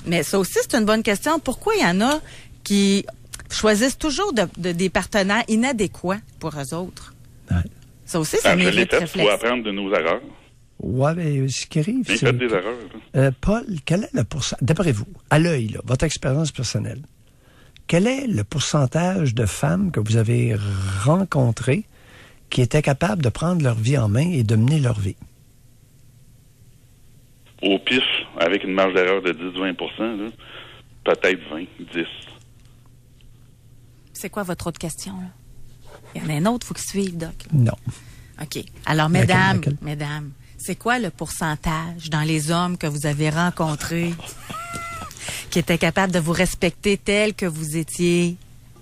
Mais ça aussi, c'est une bonne question. Pourquoi il y en a qui choisissent toujours des partenaires inadéquats pour eux autres? Ouais. Ça aussi, ça mérite réflexion. Il faut apprendre de nos erreurs. Ouais, mais ce qui arrive, c'est... Faites des erreurs. Paul, quel est le pourcentage, d'après vous, à l'œil, là, votre expérience personnelle, quel est le pourcentage de femmes que vous avez rencontrées qui étaient capables de prendre leur vie en main et de mener leur vie? Au pif, avec une marge d'erreur de 10-20%, là, peut-être 20, 10. C'est quoi votre autre question, là? Il y en a un autre, il faut qu'il suive, Doc. Non. OK. Alors, mesdames, c'est quoi le pourcentage dans les hommes que vous avez rencontrés qui étaient capables de vous respecter tel que vous étiez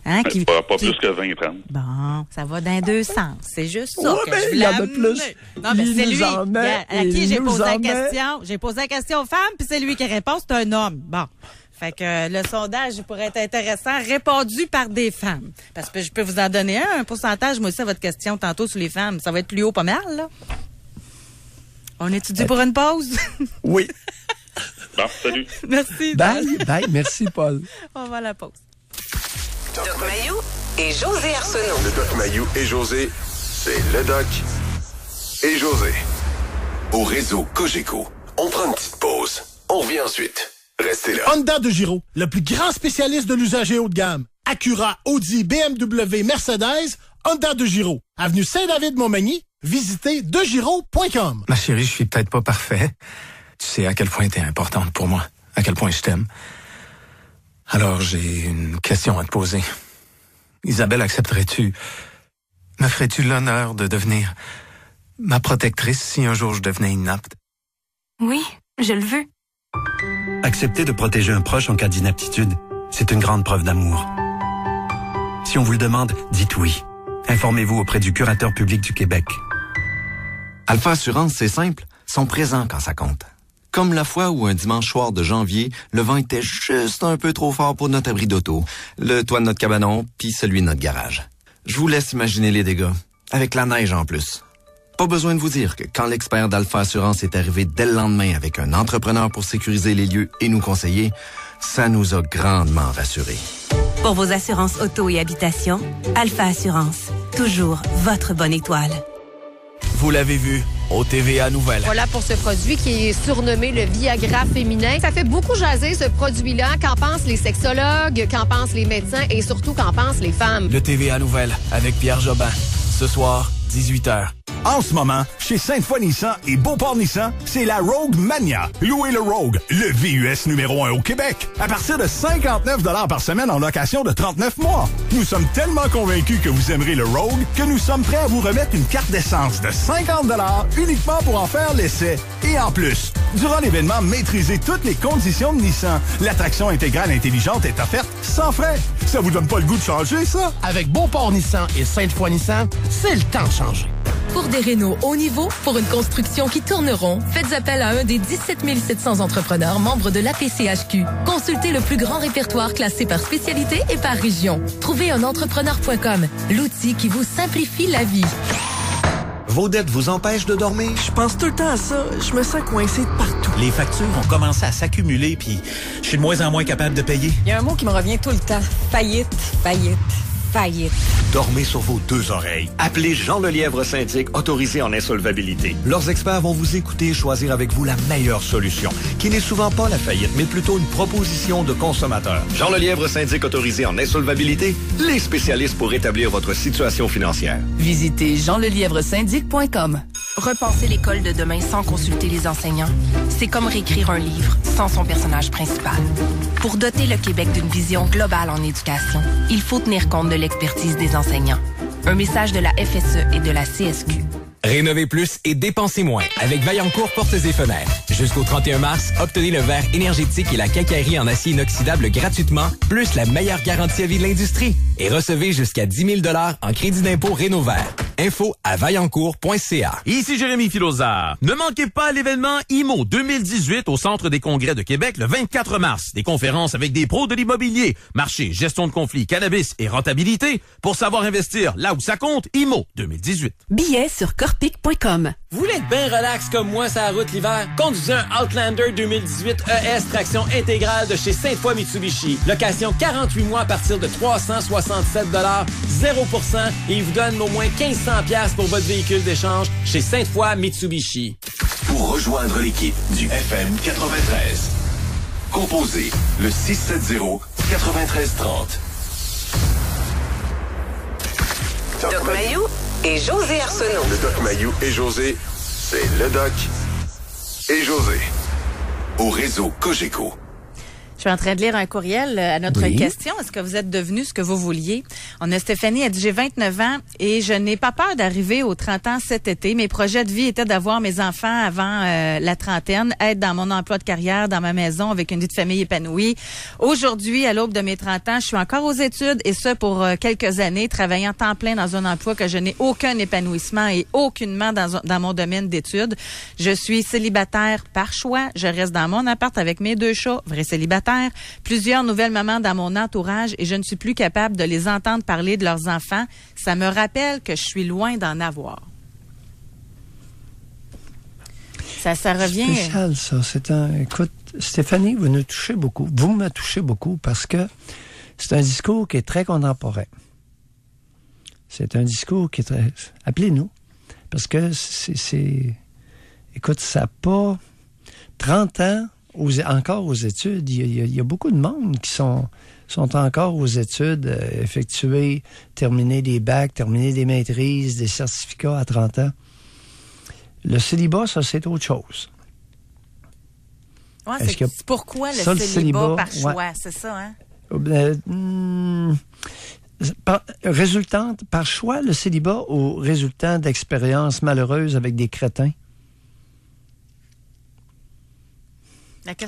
Hein, pas plus que 20-30. Bon, ça va dans deux sens. C'est juste ça que je il y en a plus. Non, mais c'est lui à qui j'ai posé la question. J'ai posé la question aux femmes, puis c'est lui qui répond, c'est un homme. Bon. Fait que le sondage pourrait être intéressant, répondu par des femmes. Parce que je peux vous en donner un pourcentage, moi aussi, à votre question tantôt sur les femmes. Ça va être plus haut pas mal, là. On étudie pour une pause? Oui. Bon, salut. Merci. Bye. Merci, Paul. On va à la pause. Doc Mayou et José Arsenault. Le Doc Mayou et José, c'est le Doc et José. Au réseau Cogeco, on prend une petite pause. On revient ensuite. Restez là. Honda de Giro, le plus grand spécialiste de l'usager haut de gamme. Acura, Audi, BMW, Mercedes, Honda de Giro. Avenue Saint-David-Montmagny, visitez degiro.com. Ma chérie, je suis peut-être pas parfait. Tu sais à quel point t'es importante pour moi, à quel point je t'aime. Alors, j'ai une question à te poser. Isabelle, me ferais-tu l'honneur de devenir ma protectrice si un jour je devenais inapte? Oui, je le veux. Accepter de protéger un proche en cas d'inaptitude, c'est une grande preuve d'amour. Si on vous le demande, dites oui. Informez-vous auprès du curateur public du Québec. Alpha Assurance, c'est simple, sont présents quand ça compte. Comme la fois où un dimanche soir de janvier, le vent était juste un peu trop fort pour notre abri d'auto, le toit de notre cabanon, puis celui de notre garage. Je vous laisse imaginer les dégâts, avec la neige en plus. Pas besoin de vous dire que quand l'expert d'Alpha Assurance est arrivé dès le lendemain avec un entrepreneur pour sécuriser les lieux et nous conseiller, ça nous a grandement rassurés. Pour vos assurances auto et habitation, Alpha Assurance, toujours votre bonne étoile. Vous l'avez vu au TVA Nouvelle. Voilà pour ce produit qui est surnommé le Viagra féminin. Ça fait beaucoup jaser ce produit-là. Qu'en pensent les sexologues, qu'en pensent les médecins et surtout qu'en pensent les femmes? Le TVA Nouvelle avec Pierre Jobin. Ce soir, 18h. En ce moment, chez Sainte-Foy Nissan et Beauport Nissan, c'est la Rogue Mania. Louez le Rogue, le VUS numéro 1 au Québec, à partir de 59 $ par semaine en location de 39 mois. Nous sommes tellement convaincus que vous aimerez le Rogue que nous sommes prêts à vous remettre une carte d'essence de 50 $ uniquement pour en faire l'essai. Et en plus, durant l'événement, maîtrisez toutes les conditions de Nissan. L'attraction intégrale intelligente est offerte sans frais. Ça vous donne pas le goût de changer, ça? Avec Beauport Nissan et Sainte-Foy Nissan, c'est le temps de changer. Pour des rénaux haut niveau, pour une construction qui tourne rond, faites appel à un des 17 700 entrepreneurs membres de l'APCHQ. Consultez le plus grand répertoire classé par spécialité et par région. Trouvez un entrepreneur.com, l'outil qui vous simplifie la vie. Vos dettes vous empêchent de dormir? Je pense tout le temps à ça. Je me sens coincé de partout. Les factures ont commencé à s'accumuler, puis je suis de moins en moins capable de payer. Il y a un mot qui me revient tout le temps. Faillite, faillite, faillite. Dormez sur vos deux oreilles. Appelez Jean Lelièvre Syndic, autorisé en insolvabilité. Leurs experts vont vous écouter et choisir avec vous la meilleure solution, qui n'est souvent pas la faillite, mais plutôt une proposition de consommateur. Jean Lelièvre Syndic, autorisé en insolvabilité, les spécialistes pour rétablir votre situation financière. Visitez jeanlelièvresyndic.com. Repenser l'école de demain sans consulter les enseignants, c'est comme réécrire un livre sans son personnage principal. Pour doter le Québec d'une vision globale en éducation, il faut tenir compte de l'expertise des enseignants. Un message de la FSE et de la CSQ. Rénovez plus et dépensez moins avec Vaillancourt Portes et Fenêtres. Jusqu'au 31 mars, obtenez le verre énergétique et la quincaillerie en acier inoxydable gratuitement, plus la meilleure garantie à vie de l'industrie. Et recevez jusqu'à 10 000 $ en crédit d'impôt Rénovert. Info à vaillancourt.ca. Ici Jérémy Filozard. Ne manquez pas l'événement IMO 2018 au Centre des congrès de Québec le 24 mars. Des conférences avec des pros de l'immobilier, marché, gestion de conflits, cannabis et rentabilité. Pour savoir investir là où ça compte, IMO 2018. Billets sur corpic.com. Vous voulez être bien relax comme moi sur la route l'hiver? Conduisez un Outlander 2018 ES traction intégrale de chez Sainte-Foy Mitsubishi. Location 48 mois à partir de 367 $, 0% et il vous donne au moins 1500$ pour votre véhicule d'échange chez Sainte-Foy Mitsubishi. Pour rejoindre l'équipe du FM 93, composez le 670-9330. Doc Mayou et José Arsenault. Le Doc Mayou et José, c'est le Doc et José. Au réseau Cogeco. Je suis en train de lire un courriel à notre question. Est-ce que vous êtes devenu ce que vous vouliez? On a Stéphanie, elle dit, j'ai 29 ans et je n'ai pas peur d'arriver aux 30 ans cet été. Mes projets de vie étaient d'avoir mes enfants avant la trentaine, être dans mon emploi de carrière, dans ma maison, avec une vie de famille épanouie. Aujourd'hui, à l'aube de mes 30 ans, je suis encore aux études et ce pour quelques années, travaillant temps plein dans un emploi que je n'ai aucun épanouissement et aucunement dans mon domaine d'études. Je suis célibataire par choix. Je reste dans mon appart avec mes 2 chats, vrai célibataire. Plusieurs nouvelles mamans dans mon entourage et je ne suis plus capable de les entendre parler de leurs enfants. Ça me rappelle que je suis loin d'en avoir. Ça revient... C'est spécial, ça. Écoute, Stéphanie, vous nous touchez beaucoup. Vous me touchez beaucoup parce que c'est un discours qui est très contemporain. C'est un discours qui est très... Appelez-nous. Parce que c'est... Écoute, ça n'a pas... 30 ans... encore aux études, il y a beaucoup de monde qui sont encore aux études, effectuer, terminer des bacs, terminer des maîtrises, des certificats à 30 ans. Le célibat, ça, c'est autre chose. Ouais, c'est pourquoi le célibat par choix, c'est ça, hein? Résultant par choix, le célibat ou résultant d'expériences malheureuses avec des crétins?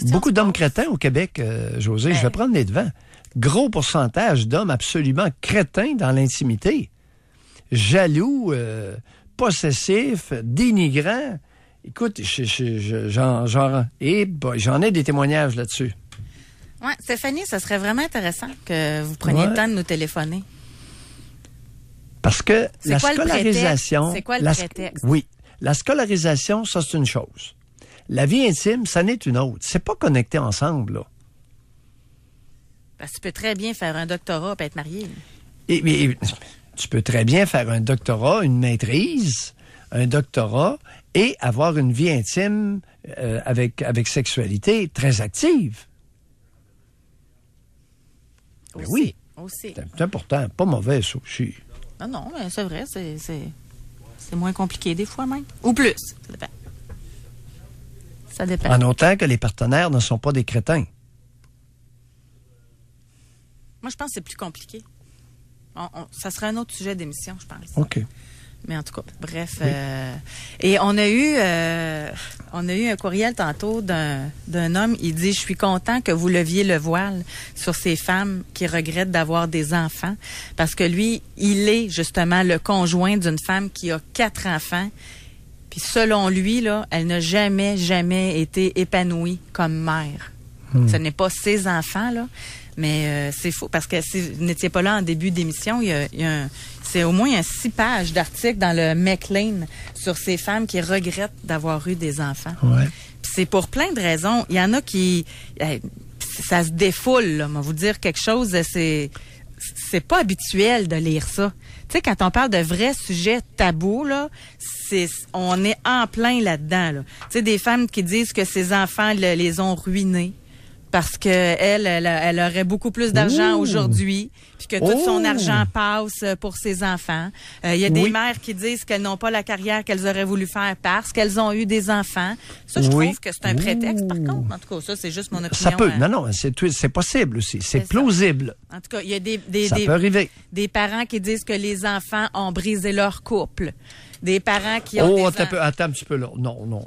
Beaucoup d'hommes crétins au Québec, José, je vais prendre les devants. Gros pourcentage d'hommes absolument crétins dans l'intimité. Jaloux, possessifs, dénigrants. Écoute, j'en ai des témoignages là-dessus. Oui, Stéphanie, ça serait vraiment intéressant que vous preniez le temps de nous téléphoner. Parce que la scolarisation... C'est quoi le prétexte? Oui, la scolarisation, ça, c'est une chose. La vie intime, ça n'est une autre. C'est pas connecté ensemble, là. Parce que tu peux très bien faire un doctorat et être marié. Et tu peux très bien faire un doctorat, une maîtrise, un doctorat, et avoir une vie intime avec sexualité très active. Aussi, oui. Aussi. C'est important. Pas mauvais, ça aussi. Non, mais c'est vrai. C'est moins compliqué des fois même. Ou plus. Ça dépend. Ça dépend. En autant que les partenaires ne sont pas des crétins. Moi, je pense que c'est plus compliqué. Ça serait un autre sujet d'émission, je pense. OK. Mais en tout cas, bref. Oui. Et on a eu un courriel tantôt d'un homme. Il dit, je suis content que vous leviez le voile sur ces femmes qui regrettent d'avoir des enfants. Parce que lui, il est justement le conjoint d'une femme qui a 4 enfants. Puis selon lui, là, elle n'a jamais été épanouie comme mère. Ce n'est pas ses enfants, là. Mais c'est faux, parce que si vous n'étiez pas là en début d'émission, c'est au moins 6 pages d'articles dans le Maclean sur ces femmes qui regrettent d'avoir eu des enfants. Ouais. Puis c'est pour plein de raisons. Il y en a qui... ça se défoule, là. On va vous dire quelque chose, c'est pas habituel de lire ça. Tu sais, quand on parle de vrais sujets tabous, là, on est en plein là-dedans, là. Tu sais, des femmes qui disent que ses enfants les ont ruinés parce que elle aurait beaucoup plus d'argent aujourd'hui, puis que tout son argent passe pour ses enfants. Il y a des mères qui disent qu'elles n'ont pas la carrière qu'elles auraient voulu faire parce qu'elles ont eu des enfants. Ça, je trouve que c'est un prétexte, par contre. En tout cas, ça, c'est juste mon opinion. Ça peut. Non, c'est possible aussi. C'est plausible. En tout cas, il y a ça peut arriver. Des parents qui disent que les enfants ont brisé leur couple. Des parents qui ont attends un petit peu là. Non.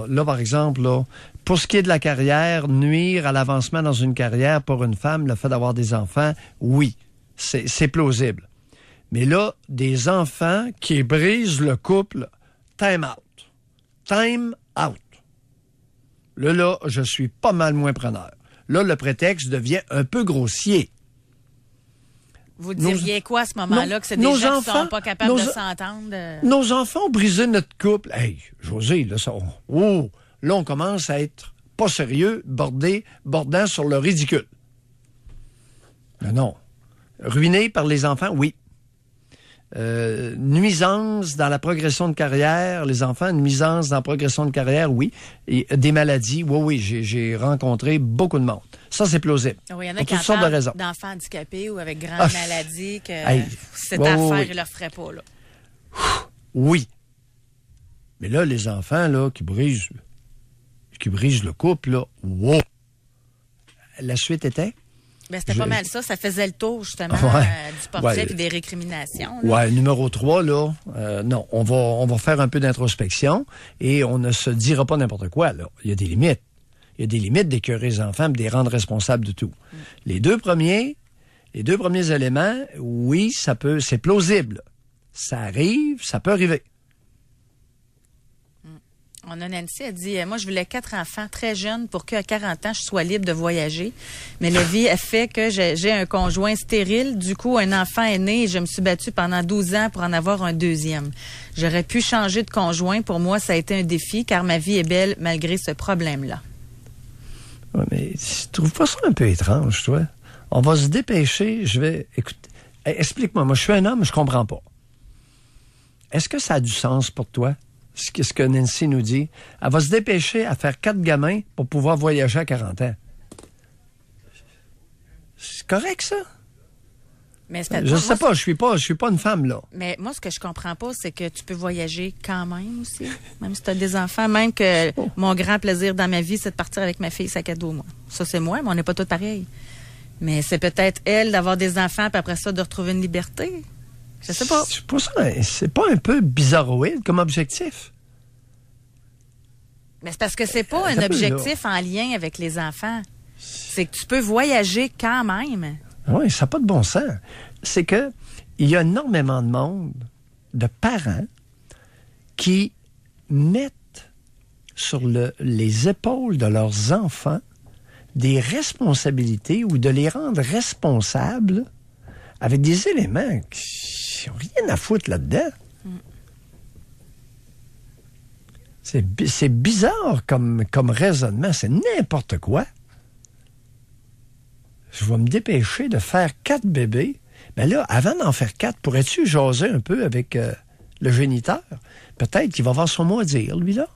Là, par exemple, là, pour ce qui est de la carrière, nuire à l'avancement dans une carrière pour une femme, le fait d'avoir des enfants, oui, c'est plausible. Mais là, des enfants qui brisent le couple, time out. Time out. Là, je suis pas mal moins preneur. Là, le prétexte devient un peu grossier. Vous diriez quoi à ce moment-là, que c'est des gens qui ne sont pas capables de s'entendre? Nos enfants ont brisé notre couple. Hey, José, là, là, on commence à être pas sérieux, bordant sur le ridicule. Mais non. Ruiné par les enfants, oui. Nuisance dans la progression de carrière, les enfants, nuisance dans la progression de carrière, oui. Et des maladies, oui, j'ai rencontré beaucoup de monde. Ça, c'est plausible. Oui, il y en a qui parlent d'enfants handicapés ou avec grandes maladies que cette affaire, ils ne leur feraient pas, là. Oui. Mais là, les enfants, là, qui brisent le couple, là, wow! la suite était? Ben, c'était pas mal ça. Ça faisait le tour, justement, du portrait et des récriminations. Là. Ouais, numéro 3, là, non, on va faire un peu d'introspection et on ne se dira pas n'importe quoi, là. Il y a des limites. Il y a des limites d'écœurer les enfants et de les rendre responsables de tout. Les deux premiers éléments, oui, c'est plausible. Ça arrive, ça peut arriver. On a Nancy, elle dit, moi, je voulais 4 enfants très jeunes pour qu'à 40 ans, je sois libre de voyager. Mais la vie a fait que j'ai un conjoint stérile. Du coup, un enfant est né et je me suis battue pendant 12 ans pour en avoir un deuxième. J'aurais pu changer de conjoint. Pour moi, ça a été un défi car ma vie est belle malgré ce problème-là. Oui, mais tu trouves pas ça un peu étrange, toi? On va se dépêcher. Écoute, explique-moi. Moi, je suis un homme, je comprends pas. Est-ce que ça a du sens pour toi? Ce que Nancy nous dit. Elle va se dépêcher à faire 4 gamins pour pouvoir voyager à 40 ans. C'est correct, ça? Mais je sais pas, je suis pas une femme, là. Mais moi, ce que je comprends pas, c'est que tu peux voyager quand même aussi. Même si tu as des enfants, même que mon grand plaisir dans ma vie, c'est de partir avec ma fille sac à dos, moi. Ça, c'est moi, mais on n'est pas tous pareils. Mais c'est peut-être elle d'avoir des enfants, puis après ça, de retrouver une liberté. Je sais pas. C'est pas un peu bizarroïde comme objectif? Mais c'est parce que c'est pas un objectif en lien avec les enfants. C'est que tu peux voyager quand même. Oui, ça n'a pas de bon sens. C'est que il y a énormément de monde, de parents, qui mettent sur les épaules de leurs enfants des responsabilités ou de les rendre responsables avec des éléments qui n'ont rien à foutre là-dedans. C'est bizarre comme raisonnement. C'est n'importe quoi. Je vais me dépêcher de faire 4 bébés. Mais là, avant d'en faire 4, pourrais-tu jaser un peu avec le géniteur? Peut-être qu'il va avoir son mot à dire, lui, là.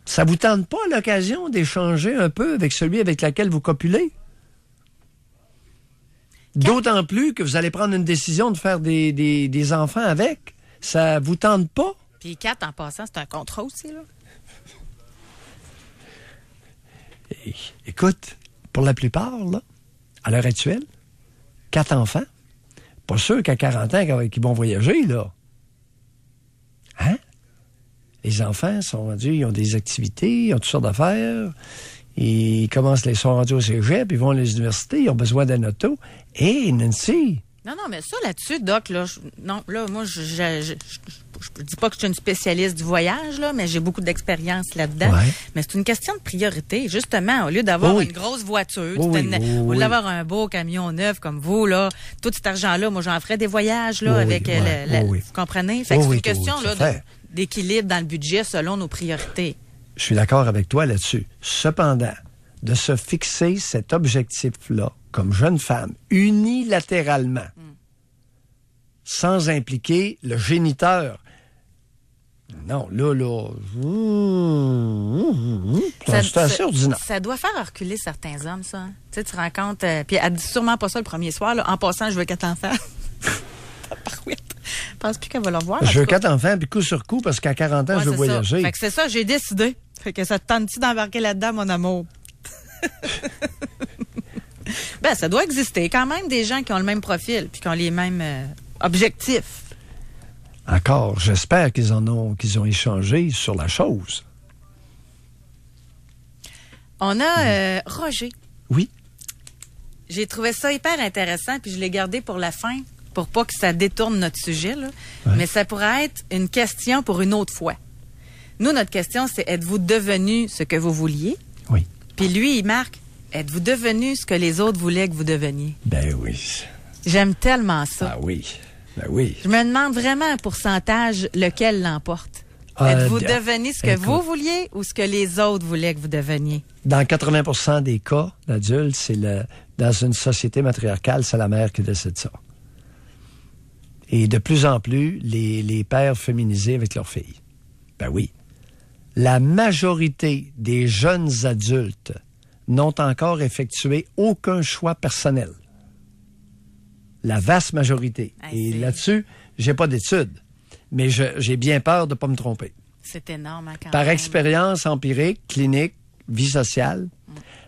Ça vous tente pas à l'occasion d'échanger un peu avec celui avec lequel vous copulez? D'autant plus que vous allez prendre une décision de faire des enfants avec. Ça vous tente pas? Puis 4, en passant, c'est un contrat aussi, là. Écoute, pour la plupart, là, à l'heure actuelle, 4 enfants, pas sûr qu'à 40 ans qu'ils vont voyager, là. Hein? Les enfants sont rendus, ils ont des activités, ils ont toutes sortes d'affaires. Ils sont rendus au cégep, ils vont à l'université, ils ont besoin d'un auto. Hé, Nancy! Non, mais ça, là-dessus, Doc, là, moi, je dis pas que je suis une spécialiste du voyage, là, mais j'ai beaucoup d'expérience là-dedans. Ouais. Mais c'est une question de priorité. Justement, au lieu d'avoir une grosse voiture, au lieu d'avoir un beau camion neuf comme vous, là, tout cet argent-là, moi, j'en ferais des voyages, là, vous comprenez? Fait que c'est une question, là, d'équilibre dans le budget selon nos priorités. Je suis d'accord avec toi là-dessus. Cependant, de se fixer cet objectif-là comme jeune femme, unilatéralement, sans impliquer le géniteur. Non, là, c'est assez ordinaire. Ça doit faire reculer certains hommes, ça. Hein? Tu sais, tu rencontres... puis elle dit sûrement pas ça le premier soir. Là. En passant, je veux 4 enfants. Je pense plus qu'elle va le revoir. Je veux 4 enfants, puis coup sur coup, parce qu'à 40 ans, je veux voyager. Fait que c'est ça, j'ai décidé. Fait que ça te tente-tu d'embarquer là-dedans, mon amour? Ben, ça doit exister quand même des gens qui ont le même profil puis qui ont les mêmes objectifs. Encore, j'espère qu'ils ont échangé sur la chose. On a Roger. Oui. J'ai trouvé ça hyper intéressant puis je l'ai gardé pour la fin pour pas que ça détourne notre sujet, là. Ouais. Mais ça pourrait être une question pour une autre fois. Nous, notre question, c'est êtes-vous devenu ce que vous vouliez? Oui. Puis lui, il marque êtes-vous devenu ce que les autres voulaient que vous deveniez? Ben oui. J'aime tellement ça. Ah oui. Ben oui. Je me demande vraiment un pourcentage lequel l'emporte. Êtes-vous devenu ce que vous vouliez ou ce que les autres voulaient que vous deveniez? Dans 80% des cas d'adultes, dans une société matriarcale, c'est la mère qui décide ça. Et de plus en plus, les pères féminisés avec leurs filles. Ben oui. La majorité des jeunes adultes n'ont encore effectué aucun choix personnel. La vaste majorité. Et là-dessus, j'ai pas d'études. Mais j'ai bien peur de pas me tromper. C'est énorme, hein, quand Par même. expérience empirique, clinique, vie sociale,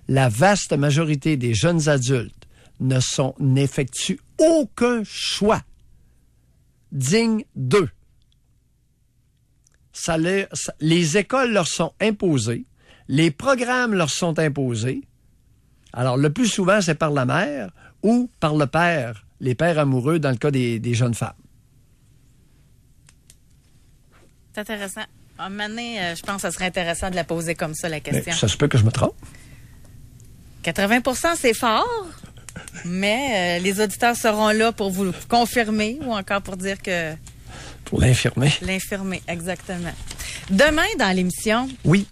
La vaste majorité des jeunes adultes n'effectuent aucun choix digne d'eux. Les écoles leur sont imposées, les programmes leur sont imposés. Alors, le plus souvent, c'est par la mère ou par le père, les pères amoureux dans le cas des jeunes femmes. C'est intéressant. À un moment donné, je pense que ça serait intéressant de la poser comme ça, la question. Mais ça se peut que je me trompe. 80%, c'est fort, mais les auditeurs seront là pour vous confirmer ou encore pour dire que... Pour l'infirmer. L'infirmer, exactement. Demain, dans l'émission... Oui.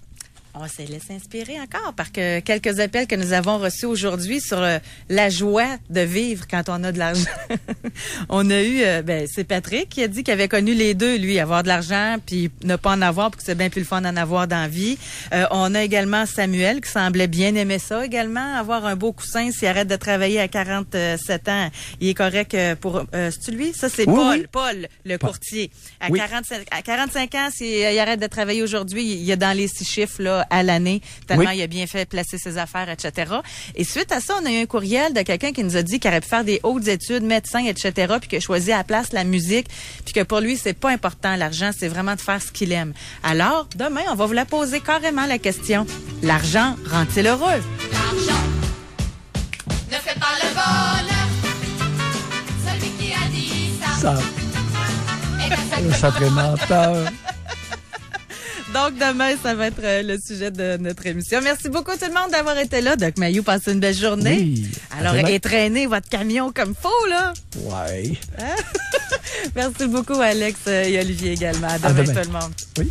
On va se laisser inspirer encore par quelques appels que nous avons reçus aujourd'hui sur la joie de vivre quand on a de l'argent. On a eu, c'est Patrick qui a dit qu'il avait connu les deux, lui, avoir de l'argent puis ne pas en avoir, puis que c'est bien plus le fun d'en avoir dans la vie. On a également Samuel qui semblait bien aimer ça également, avoir un beau coussin s'il arrête de travailler à 47 ans. Il est correct pour... c'est-tu lui? Ça, c'est oui, Paul, le courtier. À 45 ans, s'il arrête de travailler aujourd'hui, il est dans les 6 chiffres, là, à l'année, tellement il a bien fait placer ses affaires, etc. Et suite à ça, on a eu un courriel de quelqu'un qui nous a dit qu'il aurait pu faire des hautes études, médecin, etc., puis qu'il a choisi à la place la musique, puis que pour lui, c'est pas important, l'argent, c'est vraiment de faire ce qu'il aime. Alors, demain, on va vous la poser carrément la question. L'argent rend-il heureux? L'argent ne fait pas le bonheur. Celui qui a dit ça. Le sacré menteur. Donc, demain, ça va être le sujet de notre émission. Merci beaucoup tout le monde d'avoir été là. Doc Mayou, passez une belle journée. Oui. Alors, étraînez votre camion comme faut, là. Ouais. Merci beaucoup, Alex et Olivier également. À demain, tout le monde. Oui.